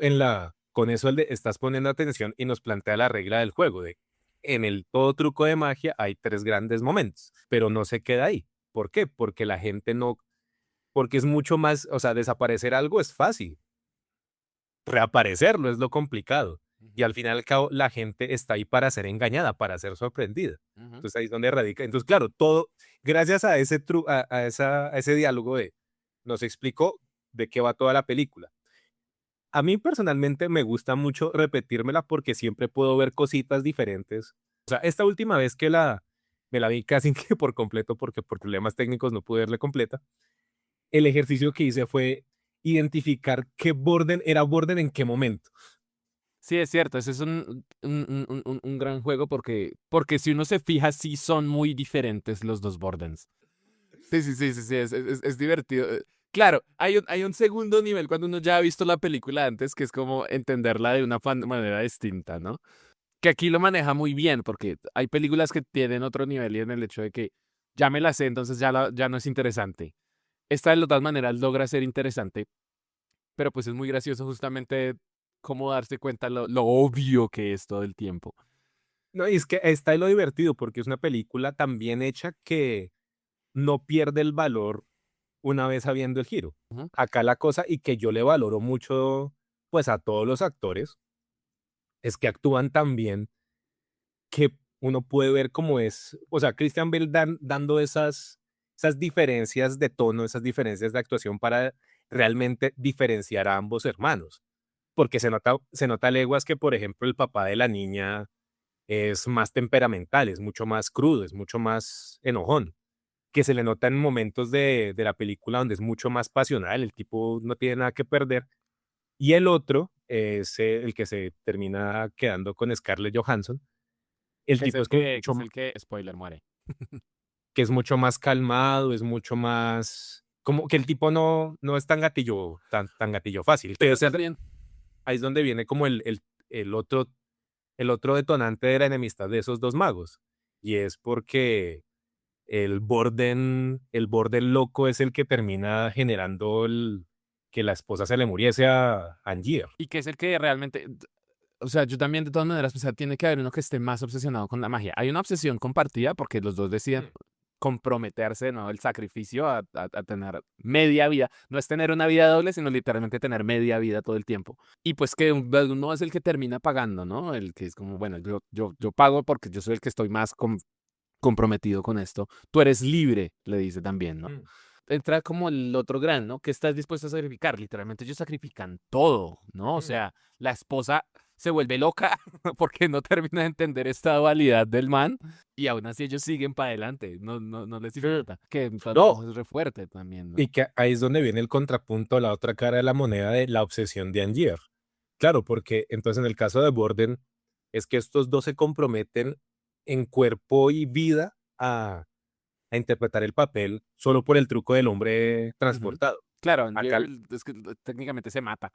con eso el de estás poniendo atención y nos plantea la regla del juego de en el todo truco de magia hay tres grandes momentos, pero no se queda ahí. ¿Por qué? Porque la gente no, porque es mucho más, o sea, desaparecer algo es fácil, reaparecerlo es lo complicado. Y al final y al cabo, la gente está ahí para ser engañada, para ser sorprendida. Ujú. Entonces ahí es donde radica. Entonces, claro, todo, gracias a a ese diálogo nos explicó de qué va toda la película. A mí personalmente me gusta mucho repetírmela porque siempre puedo ver cositas diferentes. O sea, esta última vez me la vi casi que por completo porque por problemas técnicos no pude verla completa. El ejercicio que hice fue identificar qué Borden era Borden en qué momento. Sí, es cierto, ese es un gran juego porque si uno se fija, sí son muy diferentes los dos Bordens. Sí, sí, sí, sí, sí, es divertido. Claro, hay un segundo nivel cuando uno ya ha visto la película antes, que es como entenderla de una manera distinta, ¿no? Que aquí lo maneja muy bien, porque hay películas que tienen otro nivel y en el hecho de que ya me la sé, entonces ya no es interesante. Esta de todas maneras logra ser interesante, pero pues es muy gracioso justamente cómo darse cuenta lo obvio que es todo el tiempo. No, y es que está lo divertido porque es una película tan bien hecha que no pierde el valor una vez sabiendo el giro. Ujú. Acá la cosa, y que yo le valoro mucho, pues a todos los actores, es que actúan tan bien que uno puede ver cómo es, o sea, Christian Bale dando esas diferencias de tono, esas diferencias de actuación para realmente diferenciar a ambos hermanos. Porque se nota a leguas que, por ejemplo, el papá de la niña es más temperamental, es mucho más crudo, es mucho más enojón, que se le nota en momentos de la película donde es mucho más pasional, el tipo no tiene nada que perder. Y el otro es el que se termina quedando con Scarlett Johansson. El tipo es como Que es el que, spoiler, muere. que es mucho más calmado, es mucho más como que el tipo no es tan gatillo fácil. Pero, o sea, Bien. ahí es donde viene como el otro detonante de la enemistad de esos dos magos. Y es porque el Borden loco es el que termina generando que la esposa se le muriese a Angier. Y que es el que realmente, o sea, yo también de todas maneras, o sea, tiene que haber uno que esté más obsesionado con la magia. Hay una obsesión compartida porque los dos deciden comprometerse, ¿no? El sacrificio a tener media vida. No es tener una vida doble, sino literalmente tener media vida todo el tiempo. Y pues que uno es el que termina pagando, ¿no? El que es como, bueno, yo pago porque yo soy el que estoy más comprometido con esto. Tú eres libre, le dice también, ¿no? Entra como el otro gran, ¿no? ¿Qué estás dispuesto a sacrificar? Literalmente ellos sacrifican todo, ¿no? O sea, la esposa se vuelve loca porque no termina de entender esta dualidad del man y aún así ellos siguen para adelante, no les importa. Que No, es re fuerte también, ¿no? y que ahí es donde viene el contrapunto, la otra cara de la moneda de la obsesión de Angier. Claro, porque entonces en el caso de Borden es que estos dos se comprometen en cuerpo y vida a interpretar el papel solo por el truco del hombre Ujú. transportado. Claro, Acá, es que técnicamente se mata.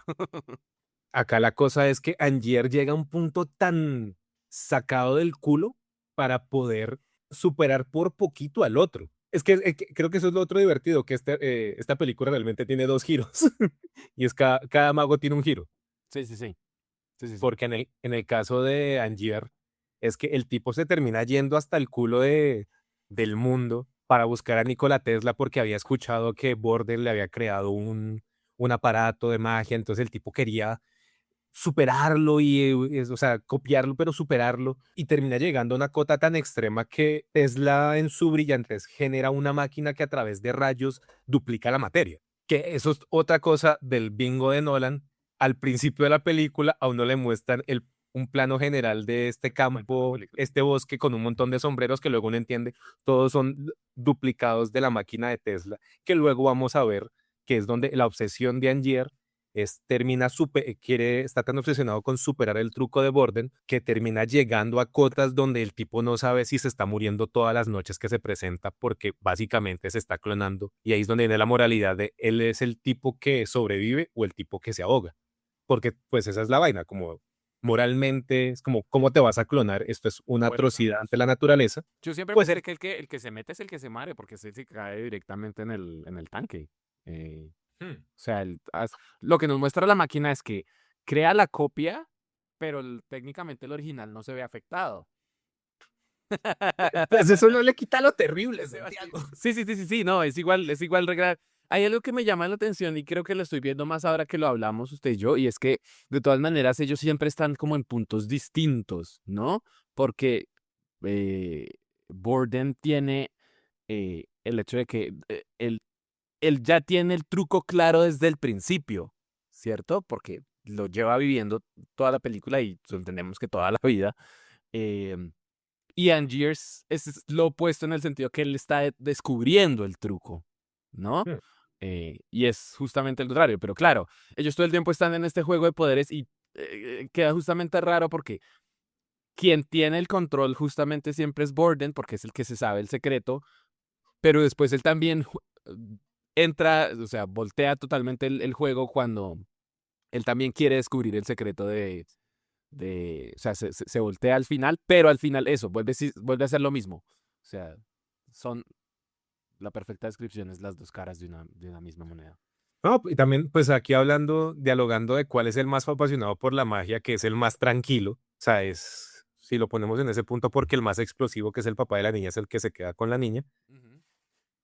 acá la cosa es que Angier llega a un punto tan sacado del culo para poder superar por poquito al otro. Es que creo que eso es lo otro divertido, que esta película realmente tiene dos giros. Y es cada mago tiene un giro. Sí, sí, sí. Sí, sí, sí. Porque en el caso de Angier, es que el tipo se termina yendo hasta el culo del mundo para buscar a Nikola Tesla porque había escuchado que Borden le había creado un aparato de magia. Entonces el tipo quería superarlo o sea, copiarlo, pero superarlo, y termina llegando a una cota tan extrema que Tesla en su brillantez genera una máquina que a través de rayos duplica la materia. Que eso es otra cosa del bingo de Nolan. Al principio de la película a uno le muestran un plano general de este campo, este bosque con un montón de sombreros que luego uno entiende, todos son duplicados de la máquina de Tesla, que luego vamos a ver que es donde la obsesión de Angier está tan obsesionado con superar el truco de Borden que termina llegando a cotas donde el tipo no sabe si se está muriendo todas las noches que se presenta porque básicamente se está clonando. Y ahí es donde viene la moralidad de él es el tipo que sobrevive o el tipo que se ahoga. Porque pues esa es la vaina, como moralmente, es como, ¿cómo te vas a clonar? Esto es una atrocidad ante la naturaleza. Yo siempre Pues pensé que el que se mete es el que se mare, porque ese se cae directamente en el tanque. O sea, lo que nos muestra la máquina es que crea la copia, pero técnicamente el original no se ve afectado. pues eso no le quita lo terrible, Sebastián. Santiago. Sí, sí, sí, sí, sí, no, es igual regla. Hay algo que me llama la atención y creo que lo estoy viendo más ahora que lo hablamos usted y yo, y es que de todas maneras ellos siempre están como en puntos distintos, ¿no? Porque eh, Borden tiene el hecho de que él ya tiene el truco claro desde el principio, ¿cierto? Porque lo lleva viviendo toda la película y entendemos que toda la vida. em, y Angiers es lo opuesto en el sentido que él está descubriendo el truco, ¿no? Hmm. Y es justamente el contrario. Pero claro, ellos todo el tiempo están en este juego de poderes y queda justamente raro porque quien tiene el control justamente siempre es Borden, porque es el que se sabe el secreto, pero después él también entra, o sea, voltea totalmente el juego cuando él también quiere descubrir el secreto o sea, se voltea al final, pero al final eso, vuelve a hacer lo mismo. O sea, son, la perfecta descripción es las dos caras de una misma moneda. No, y también, pues aquí hablando, dialogando de cuál es el más apasionado por la magia, que es el más tranquilo. O sea, si lo ponemos en ese punto, porque el más explosivo, que es el papá de la niña, es el que se queda con la niña. Ujú.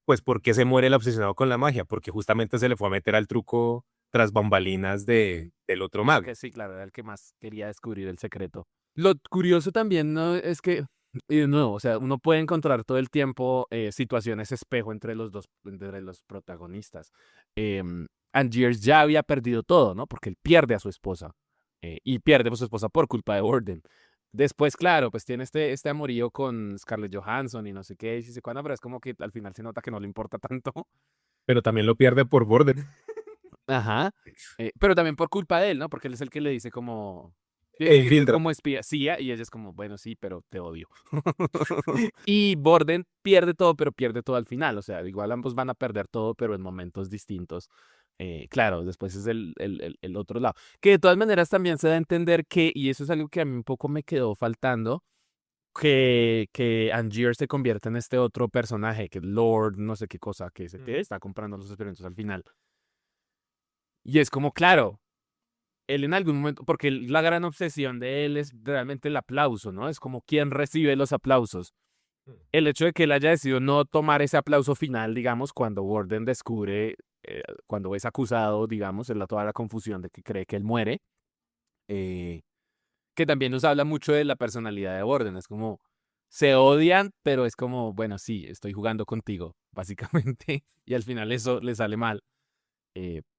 Pues, ¿por qué se muere el obsesionado con la magia? Porque justamente se le fue a meter al truco tras bambalinas del otro mago. Porque sí, claro, era el que más quería descubrir el secreto. Lo curioso también, ¿no? Es que, y de nuevo, o sea, uno puede encontrar todo el tiempo situaciones espejo entre los protagonistas. Angiers ya había perdido todo, ¿no? Porque él pierde a su esposa. Y pierde a su esposa por culpa de Warden. Después, claro, pues tiene este amorío con Scarlett Johansson y no sé qué, y sé cuándo, pero es como que al final se nota que no le importa tanto. Pero también lo pierde por Borden. Ajá. Pero también por culpa de él, ¿no? Porque él es el que le dice como, Infiltra. como espía, sí, y ella es como, bueno, sí, pero te odio. Y Borden pierde todo, pero pierde todo al final. O sea, igual ambos van a perder todo, pero en momentos distintos. Claro, después es el otro lado. Que de todas maneras también se da a entender que, y eso es algo que a mí un poco me quedó faltando, que Angier se convierte en este otro personaje, que es Lord, no sé qué cosa, que es el que está comprando los experimentos al final. Y es como, claro, él en algún momento, porque la gran obsesión de él es realmente el aplauso, ¿no? Es como quién recibe los aplausos. El hecho de que él haya decidido no tomar ese aplauso final, digamos, cuando Warden descubre, cuando es acusado, digamos, en toda la confusión de que cree que él muere, eh, que también nos habla mucho de la personalidad de Warden. Es como, se odian, pero es como, bueno, sí, estoy jugando contigo, básicamente, y al final eso le sale mal,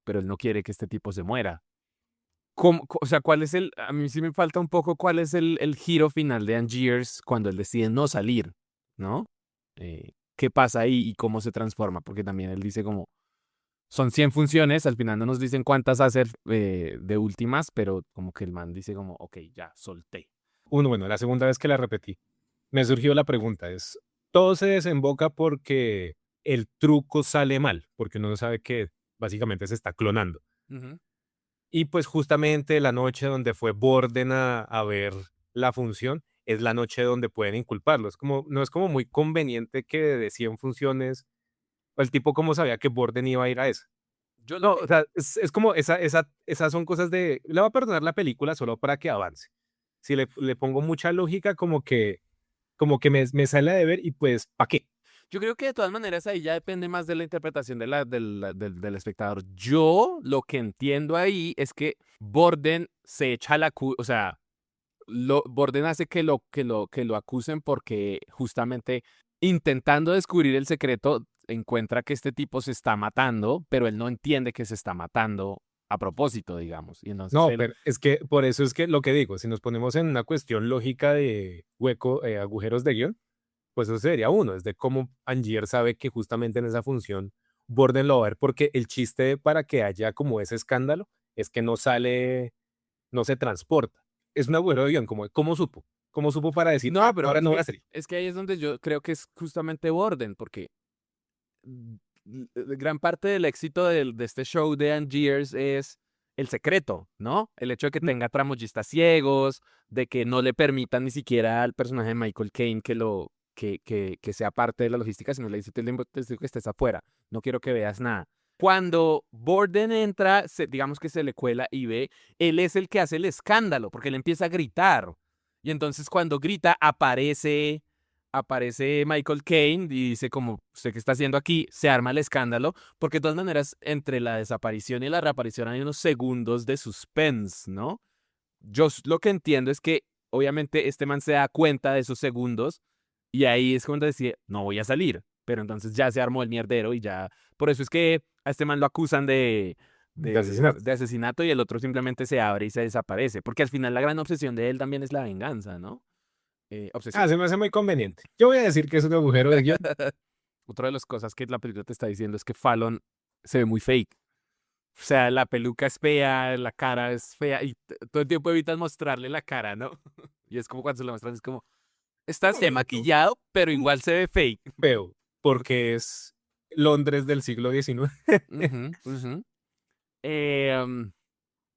pero él no quiere que este tipo se muera. O sea, a mí sí me falta un poco cuál es el giro final de Angiers cuando él decide no salir, ¿no? ¿Qué pasa ahí y cómo se transforma? Porque también él dice como, son 100 funciones, al final no nos dicen cuántas hacer de últimas, pero como que el man dice como, ok, ya, solté. Bueno, la segunda vez que la repetí, me surgió la pregunta, todo se desemboca porque el truco sale mal, porque uno no sabe que básicamente se está clonando. Ujú. Y pues justamente la noche donde fue Borden a ver la función es la noche donde pueden inculparlo. No es como muy conveniente que de 100 funciones, el tipo como sabía que Borden iba a ir a eso. Yo lo No, o que... sea, es como esas son cosas le va a perdonar la película solo para que avance. Si le pongo mucha lógica, como que me sale de ver y pues, ¿para qué? Yo creo que de todas maneras ahí ya depende más de la interpretación del espectador. Yo lo que entiendo ahí es que Borden se echa la o sea, Borden hace que lo acusen porque justamente intentando descubrir el secreto encuentra que este tipo se está matando, pero él no entiende que se está matando a propósito, digamos. Y entonces No, él, pero es que por eso es que lo que digo, si nos ponemos en una cuestión lógica de hueco, agujeros de guión, pues eso sería uno, es de cómo Angier sabe que justamente en esa función Borden lo va a ver, porque el chiste para que haya como ese escándalo es que no sale, no se transporta. Es un agujero de guión, como, ¿cómo supo? ¿Cómo supo para decir, no, ah, pero ahora no voy a salir? es que ahí es donde yo creo que es justamente Borden, porque gran parte del éxito de este show de Angiers es el secreto, ¿no? El hecho de que Mm, tenga tramoyistas ciegos, de que no le permitan ni siquiera al personaje de Michael Caine que sea parte de la logística, sino le dice, te digo que estés afuera, no quiero que veas nada. Cuando Borden entra, digamos que se le cuela y ve, él es el que hace el escándalo, porque él empieza a gritar. Y entonces cuando grita, aparece Michael Caine y dice como, ¿usted qué está haciendo aquí? Se arma el escándalo, porque de todas maneras, entre la desaparición y la reaparición hay unos segundos de suspense, ¿no? Lo que entiendo es que, obviamente, este man se da cuenta de esos segundos y ahí es cuando decide, no voy a salir. Pero entonces ya se armó el mierdero y ya... Por eso es que a este man lo acusan de asesinato. de asesinato y el otro simplemente se abre y se desaparece. Porque al final la gran obsesión de él también es la venganza, ¿no? Ah, Obsesión. se me hace muy conveniente. Yo voy a decir que es un agujero de guión. Otra de las cosas que la película te está diciendo es que Fallon se ve muy fake. O sea, la peluca es fea, la cara es fea y todo el tiempo evitas mostrarle la cara, ¿no? Y es como cuando se lo muestran, es como, estás Momento. maquillado, pero igual se ve fake. Feo, porque es Londres del siglo XIX. Ujú, ujú. Em,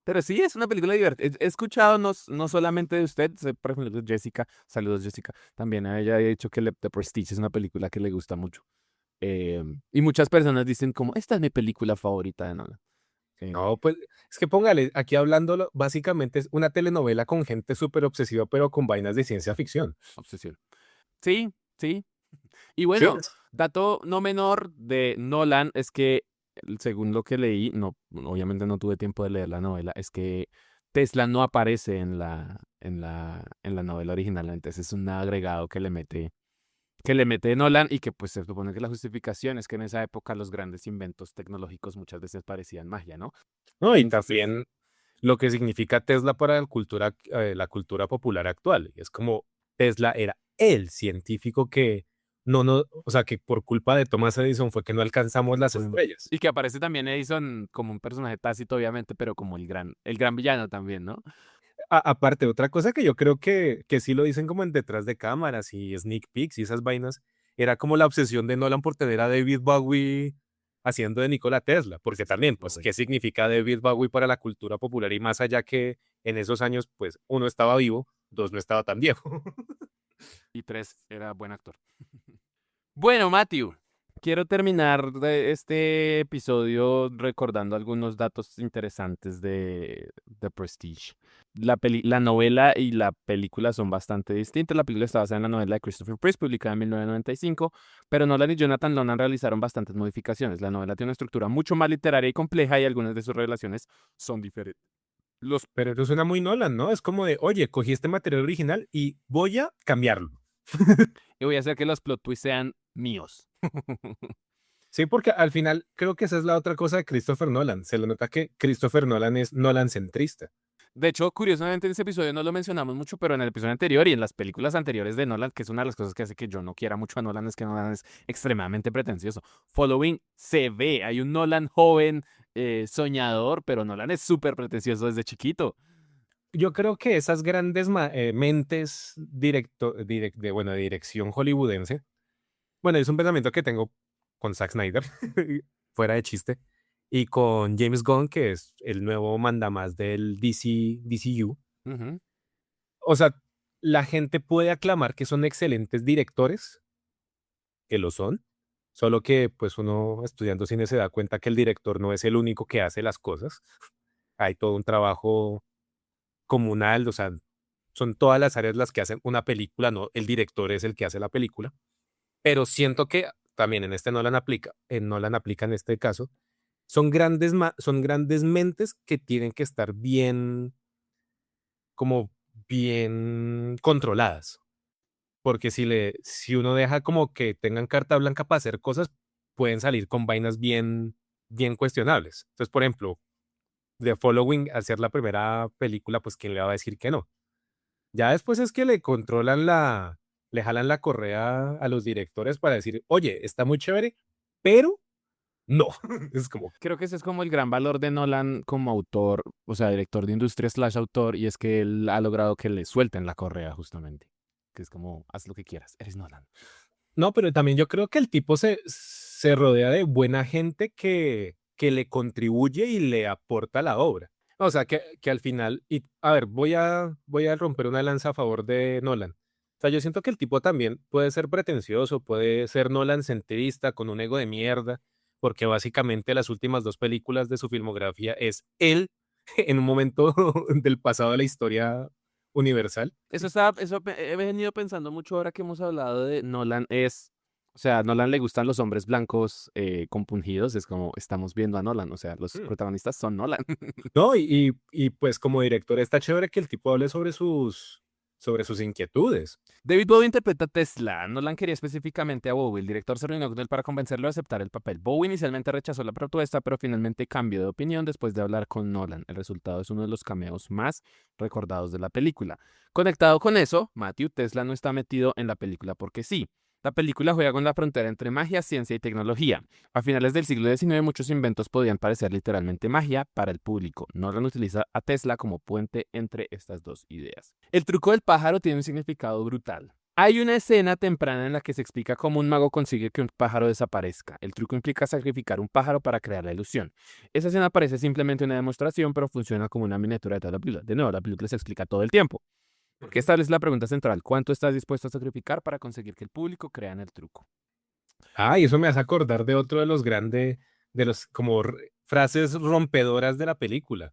pero sí, es una película divertida. He escuchado no solamente de usted, por ejemplo, de Jessica, saludos Jessica, también a ella ha dicho que The Prestige es una película que le gusta mucho. Y muchas personas dicen como, esta es mi película favorita de Nolan. No, pues es que póngale, aquí hablándolo, básicamente es una telenovela con gente súper obsesiva, pero con vainas de ciencia ficción. Obsesión. Sí, sí. Y Sí. bueno, dato no menor de Nolan es que, según lo que leí, no, obviamente no tuve tiempo de leer la novela, es que Tesla no aparece en la novela original, entonces es un agregado que le mete Nolan y que pues se supone que la justificación es que en esa época los grandes inventos tecnológicos muchas veces parecían magia, ¿no? No, y Entonces, también lo que significa Tesla para la cultura popular actual. Y es como Tesla era el científico que no, o sea, que por culpa de Thomas Edison fue que no alcanzamos las bueno, estrellas. y que aparece también Edison como un personaje tácito, obviamente, pero como el gran villano también, ¿no? Aparte, otra cosa que yo creo que sí lo dicen como en detrás de cámaras y sneak peeks y esas vainas, era como la obsesión de Nolan por tener a David Bowie haciendo de Nikola Tesla, porque también, pues, ¿qué Correcto. significa David Bowie para la cultura popular? Y más allá que en esos años, pues, uno estaba vivo, dos no estaba tan viejo. Y tres, era buen actor. Bueno, Matthew, quiero terminar este episodio recordando algunos datos interesantes de The Prestige. La novela y la película son bastante distintas. La película está basada en la novela de Christopher Priest, publicada en 1995, pero Nolan y Jonathan Nolan realizaron bastantes modificaciones. La novela tiene una estructura mucho más literaria y compleja y algunas de sus revelaciones son diferentes. Los Pero eso suena muy Nolan, ¿no? Es como de, oye, cogí este material original y voy a cambiarlo. Y voy a hacer que los plot twists sean míos. Sí, porque al final creo que esa es la otra cosa de Christopher Nolan. Se le nota que Christopher Nolan es Nolan centrista. De hecho, curiosamente en ese episodio no lo mencionamos mucho, pero en el episodio anterior y en las películas anteriores de Nolan, que es una de las cosas que hace que yo no quiera mucho a Nolan, es que Nolan es extremadamente pretencioso. Following se ve, hay un Nolan joven, soñador, pero Nolan es súper pretencioso desde chiquito. Yo creo que esas grandes mentes bueno, de dirección hollywoodense, bueno, es un pensamiento que tengo con Zack Snyder, fuera de chiste, y con James Gunn, que es el nuevo mandamás del DCU. Ujú. O sea, la gente puede aclamar que son excelentes directores, que lo son, solo que pues uno estudiando cine se da cuenta que el director no es el único que hace las cosas. Hay todo un trabajo comunal, o sea, son todas las áreas las que hacen una película, no el director es el que hace la película. Pero siento que también en este Nolan aplica en este caso, son grandes mentes que tienen que estar bien, como bien controladas. Porque si uno deja como que tengan carta blanca para hacer cosas, pueden salir con vainas bien cuestionables. Entonces, por ejemplo, The Following, al ser la primera película, pues ¿quién le va a decir que no? Ya después es que le jalan la correa a los directores para decir, oye, está muy chévere, pero no. Es como, Creo que ese es como el gran valor de Nolan como autor, o sea, director de industria slash autor, y es que él ha logrado que le suelten la correa justamente. Que es como, haz lo que quieras, eres Nolan. no, pero también yo creo que el tipo se rodea de buena gente que le contribuye y le aporta a la obra. O sea, que al final, y a ver, voy a romper una lanza a favor de Nolan. O sea, yo siento que el tipo también puede ser pretencioso, puede ser Nolan centrista con un ego de mierda, porque básicamente las últimas dos películas de su filmografía es él en un momento del pasado de la historia universal. He venido pensando mucho ahora que hemos hablado de Nolan, o sea, a Nolan le gustan los hombres blancos compungidos, es como, estamos viendo a Nolan, o sea, los Mm. protagonistas son Nolan. No, y pues como director está chévere que el tipo hable sobre sus inquietudes. David Bowie interpreta a Tesla. Nolan quería específicamente a Bowie. El director se reunió con él para convencerlo de aceptar el papel. Bowie inicialmente rechazó la propuesta, pero finalmente cambió de opinión después de hablar con Nolan. El resultado es uno de los cameos más recordados de la película. Conectado con eso, Matthew Tesla no está metido en la película porque sí. La película juega con la frontera entre magia, ciencia y tecnología. A finales del siglo XIX, muchos inventos podían parecer literalmente magia para el público. Nolan utiliza a Tesla como puente entre estas dos ideas. El truco del pájaro tiene un significado brutal. Hay una escena temprana en la que se explica cómo un mago consigue que un pájaro desaparezca. El truco implica sacrificar un pájaro para crear la ilusión. Esa escena parece simplemente una demostración, pero funciona como una miniatura de toda la película. De nuevo, la película se explica todo el tiempo. Porque esta es la pregunta central. ¿Cuánto estás dispuesto a sacrificar para conseguir que el público crea en el truco? Ah, y eso me hace acordar de otro de los grandes, de los como frases rompedoras de la película,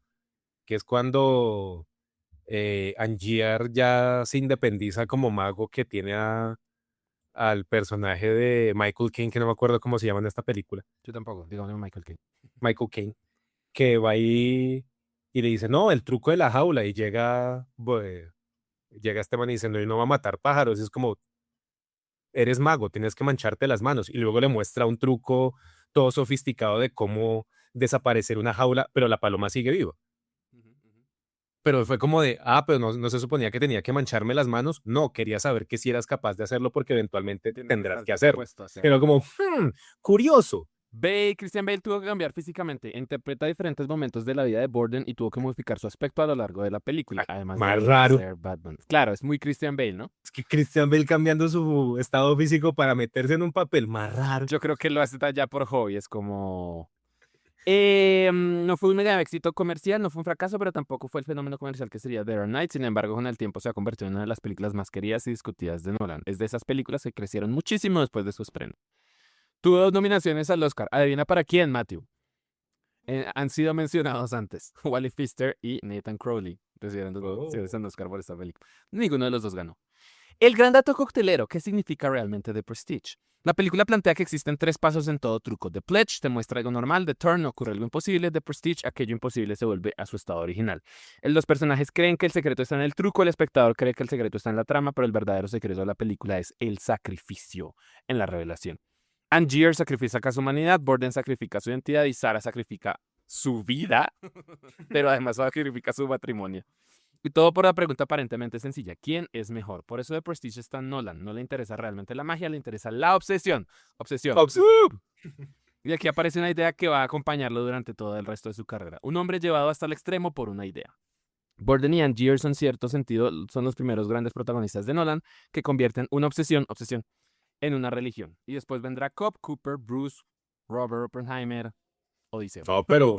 que es cuando Angier ya se independiza como mago que tiene al personaje de Michael Caine, que no me acuerdo cómo se llama en esta película, Yo tampoco, dígame Michael Caine. Michael Caine, que va ahí y le dice, no, el truco de la jaula, y llega este man y dice, no, y no va a matar pájaros, y es como, eres mago, tienes que mancharte las manos. Y luego le muestra un truco todo sofisticado de cómo desaparecer una jaula, pero la paloma sigue viva. Pero fue como de, pero no se suponía que tenía que mancharme las manos. No, quería saber que si eras capaz de hacerlo porque eventualmente Tienes que tendrás estar que hacerlo. dispuesto a Pero hacerlo. como, curioso. Christian Bale tuvo que cambiar físicamente. Interpreta diferentes momentos de la vida de Borden y tuvo que modificar su aspecto a lo largo de la película, Ay, además más de raro. ser Batman. Claro, es muy Christian Bale, ¿no? Es que Christian Bale cambiando su estado físico para meterse en un papel más raro. Yo creo que lo hace ya por hobby, es como... no fue un mega éxito comercial, no fue un fracaso, pero tampoco fue el fenómeno comercial que sería The Dark Knight. Sin embargo, con el tiempo se ha convertido en una de las películas más queridas y discutidas de Nolan. Es de esas películas que crecieron muchísimo después de su estreno. Tuvo 2 nominaciones al Oscar. ¿Adivina para quién, Matthew? Han sido mencionados antes. Wally Pfister y Nathan Crowley recibieron dos nominaciones Oh. al Oscar por esta película. Ninguno de los dos ganó. El gran dato coctelero, ¿qué significa realmente The Prestige? La película plantea que existen 3 pasos en todo truco. The Pledge te muestra algo normal, The Turn ocurre algo imposible, The Prestige aquello imposible se vuelve a su estado original. Los personajes creen que el secreto está en el truco, el espectador cree que el secreto está en la trama, pero el verdadero secreto de la película es el sacrificio en la revelación. Angier sacrifica su humanidad, Borden sacrifica su identidad y Sarah sacrifica su vida, pero además sacrifica su matrimonio. Y todo por la pregunta aparentemente sencilla. ¿Quién es mejor? Por eso de Prestige está en Nolan. No le interesa realmente la magia, le interesa la obsesión. Obsesión. Obs- Y aquí aparece una idea que va a acompañarlo durante todo el resto de su carrera. Un hombre llevado hasta el extremo por una idea. Borden y Angier, en cierto sentido, son los primeros grandes protagonistas de Nolan que convierten una obsesión, en una religión. Y después vendrá Cobb, Cooper, Bruce, Robert Oppenheimer, Odiseo. No, pero,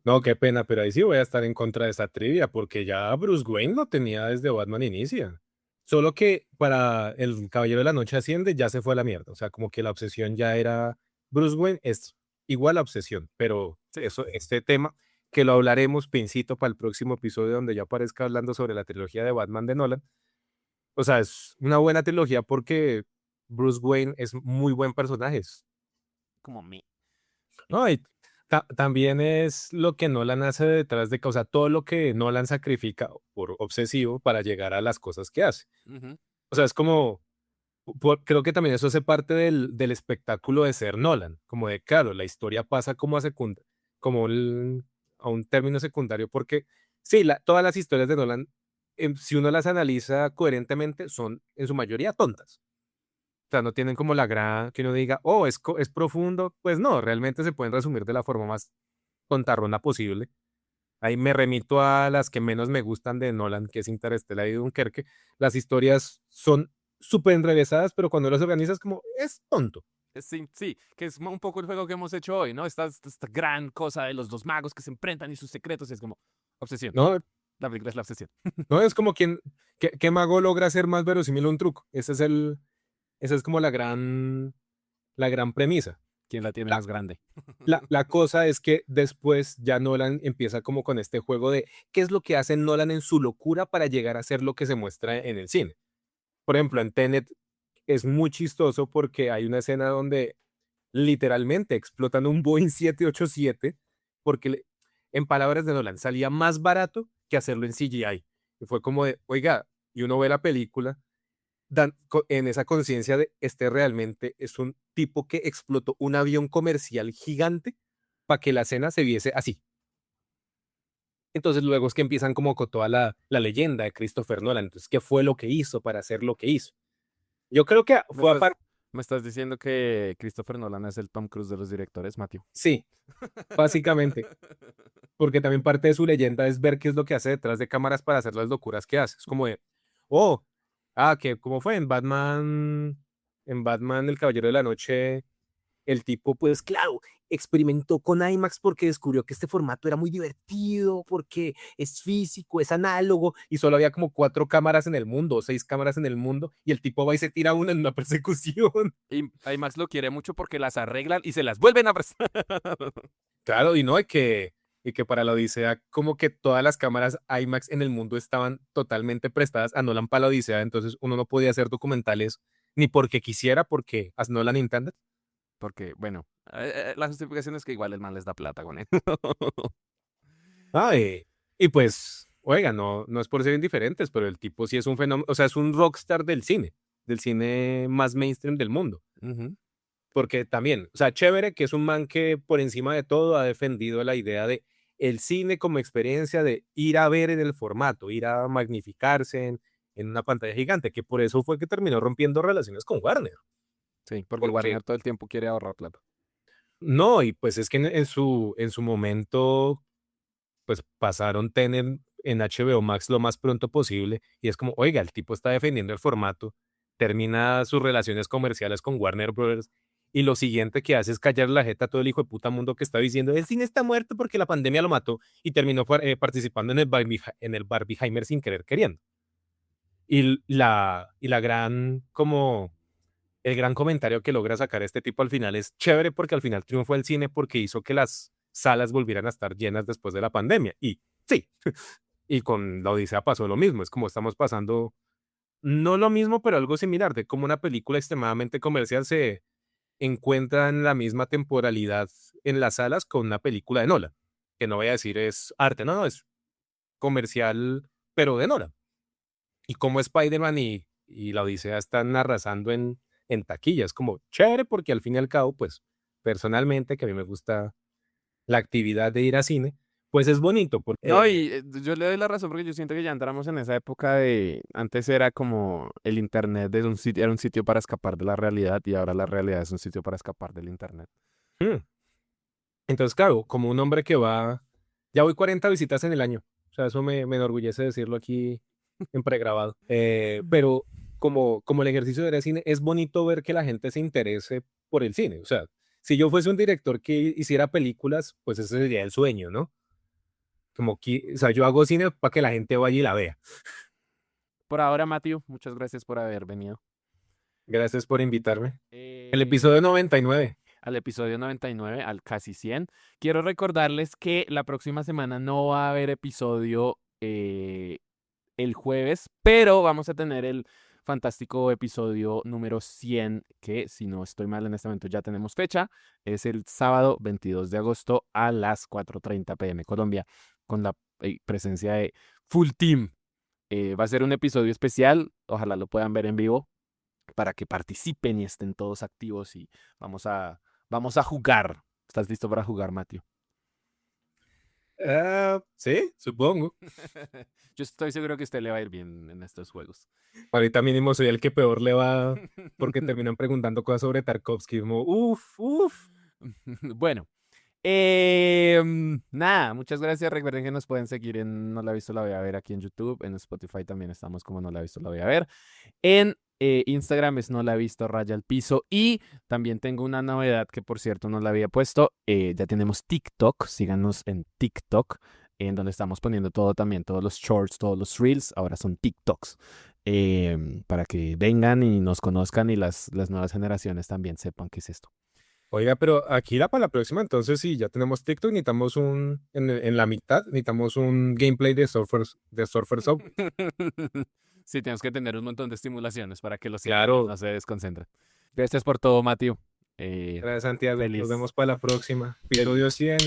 no, qué pena, pero ahí sí voy a estar en contra de esa trivia, porque ya Bruce Wayne lo tenía desde Batman Inicia. Solo que para el Caballero de la Noche Asciende ya se fue a la mierda. O sea, como que la obsesión ya era. Bruce Wayne es igual a obsesión, pero Sí. eso, este tema, que lo hablaremos, pincito, para el próximo episodio donde ya aparezca hablando sobre la trilogía de Batman de Nolan. O sea, es una buena trilogía porque Bruce Wayne es muy buen personaje. Como me. No, y también es lo que Nolan hace detrás de causa, todo lo que Nolan sacrifica por obsesivo para llegar a las cosas que hace. Ujú. O sea, es como, creo que también eso hace parte del espectáculo de ser Nolan, como de, claro, la historia pasa como como a un término secundario, porque sí, todas las historias de Nolan, si uno las analiza coherentemente, son en su mayoría tontas. O sea, no tienen como la gran, que uno diga, oh, es profundo. Pues no, realmente se pueden resumir de la forma más tontarrona posible. Ahí me remito a las que menos me gustan de Nolan, que es Interstellar y Dunkerque. Las historias son súper enrevesadas, pero cuando las organizas como, es tonto. Sí, sí, que es un poco el juego que hemos hecho hoy, ¿no? Esta gran cosa de los dos magos que se enfrentan y sus secretos es como obsesión. No, La película es la obsesión. no es como qué mago logra hacer más verosímil un truco. Esa es como la gran premisa. ¿Quién la tiene La, más grande? la cosa es que después ya Nolan empieza como con este juego de qué es lo que hace Nolan en su locura para llegar a ser lo que se muestra en el cine. Por ejemplo, en Tenet es muy chistoso porque hay una escena donde literalmente explotan un Boeing 787 porque, en palabras de Nolan, salía más barato que hacerlo en CGI. Y fue como de, oiga, y uno ve la película en esa conciencia de este realmente es un tipo que explotó un avión comercial gigante para que la escena se viese así. Entonces luego es que empiezan como con toda la leyenda de Christopher Nolan. Entonces, ¿qué fue lo que hizo para hacer lo que hizo? Yo creo que ¿Me fue estás, aparte, me estás diciendo que Christopher Nolan es el Tom Cruise de los directores, Matthew? sí, básicamente, porque también parte de su leyenda es ver qué es lo que hace detrás de cámaras para hacer las locuras que hace. Es como de, oh, que como fue en Batman El Caballero de la Noche, el tipo, pues claro, experimentó con IMAX porque descubrió que este formato era muy divertido, porque es físico, es análogo, y solo había como 4 cámaras en el mundo, o 6 cámaras en el mundo, y el tipo va y se tira una en una persecución. Y IMAX lo quiere mucho porque las arreglan y se las vuelven a prestar. Claro, y no, y que para la Odisea, como que todas las cámaras IMAX en el mundo estaban totalmente prestadas a Nolan para la Odisea, entonces uno no podía hacer documentales ni porque quisiera, porque a Nolan intended. Porque, bueno, la justificación es que igual el man les da plata con él. Ah, y pues, oiga, no es por ser indiferentes, pero el tipo sí es un fenómeno, o sea, es un rockstar del cine más mainstream del mundo. Ujú. Porque también, o sea, chévere que es un man que por encima de todo ha defendido la idea de el cine como experiencia de ir a ver en el formato, ir a magnificarse en una pantalla gigante, que por eso fue que terminó rompiendo relaciones con Warner. Sí, porque Porque Warner todo el tiempo quiere ahorrar plata. no, y pues es que en su momento pues pasaron Tenet en HBO Max lo más pronto posible y es como, oiga, el tipo está defendiendo el formato, termina sus relaciones comerciales con Warner Brothers y lo siguiente que hace es callar la jeta a todo el hijo de puta mundo que está diciendo, el cine está muerto porque la pandemia lo mató y terminó participando en el Barbieheimer sin querer queriendo. Y la gran, como, el gran comentario que logra sacar este tipo al final es chévere porque al final triunfó el cine porque hizo que las salas volvieran a estar llenas después de la pandemia. Y sí, y con la Odisea pasó lo mismo. Es como estamos pasando, no lo mismo, pero algo similar, de cómo una película extremadamente comercial se encuentra en la misma temporalidad en las salas con una película de Nolan. Que no voy a decir es arte, no, es comercial, pero de Nolan. Y como Spider-Man y la Odisea están arrasando en taquillas, como chévere, porque al fin y al cabo, pues personalmente, que a mí me gusta la actividad de ir a cine, pues es bonito, No, porque y yo le doy la razón porque yo siento que ya entramos en esa época de, antes era como el internet de un sitio, era un sitio para escapar de la realidad y ahora la realidad es un sitio para escapar del internet. mm, entonces, claro, como un hombre que ya voy 40 visitas en el año, o sea, eso me enorgullece decirlo aquí en pregrabado, pero como el ejercicio de ir al cine, es bonito ver que la gente se interese por el cine, o sea, si yo fuese un director que hiciera películas, pues ese sería el sueño, ¿no? Como que, o sea, yo hago cine para que la gente vaya y la vea. Por ahora, Matthew, muchas gracias por haber venido. Gracias por invitarme. El Eh, episodio 99. Al episodio 99, al casi 100. Quiero recordarles que la próxima semana no va a haber episodio el jueves, pero vamos a tener fantástico episodio número 100, que si no estoy mal en este momento ya tenemos fecha. Es el sábado 22 de agosto a las 4:30 p.m. Colombia, con la presencia de Full Team. Va a ser un episodio especial, ojalá lo puedan ver en vivo para que participen y estén todos activos y vamos a jugar. ¿Estás listo para jugar, Matthew? Sí, supongo. Yo estoy seguro que a usted le va a ir bien en estos juegos. Ahorita mínimo soy el que peor le va porque terminan preguntando cosas sobre Tarkovsky. Como, uff. Bueno, nada, muchas gracias. Recuerden que nos pueden seguir en No la he visto, la voy a ver aquí en YouTube. En Spotify también estamos como No la he visto, la voy a ver. En Instagram es No la he visto, raya al piso. Y también tengo una novedad que, por cierto, no la había puesto. Ya tenemos TikTok. Síganos en TikTok, en donde estamos poniendo todo también, todos los shorts, todos los reels. Ahora son TikToks. Para que vengan y nos conozcan y las nuevas generaciones también sepan qué es esto. Oiga, pero aquí para la próxima, entonces sí, ya tenemos TikTok, necesitamos en la mitad, necesitamos un gameplay de Surfers Up. Sí, tenemos que tener un montón de estimulaciones para que los Claro. no se desconcentren. Gracias por todo, Matthew. Gracias, Santiago. Feliz. Nos vemos para la próxima. Episodio 100.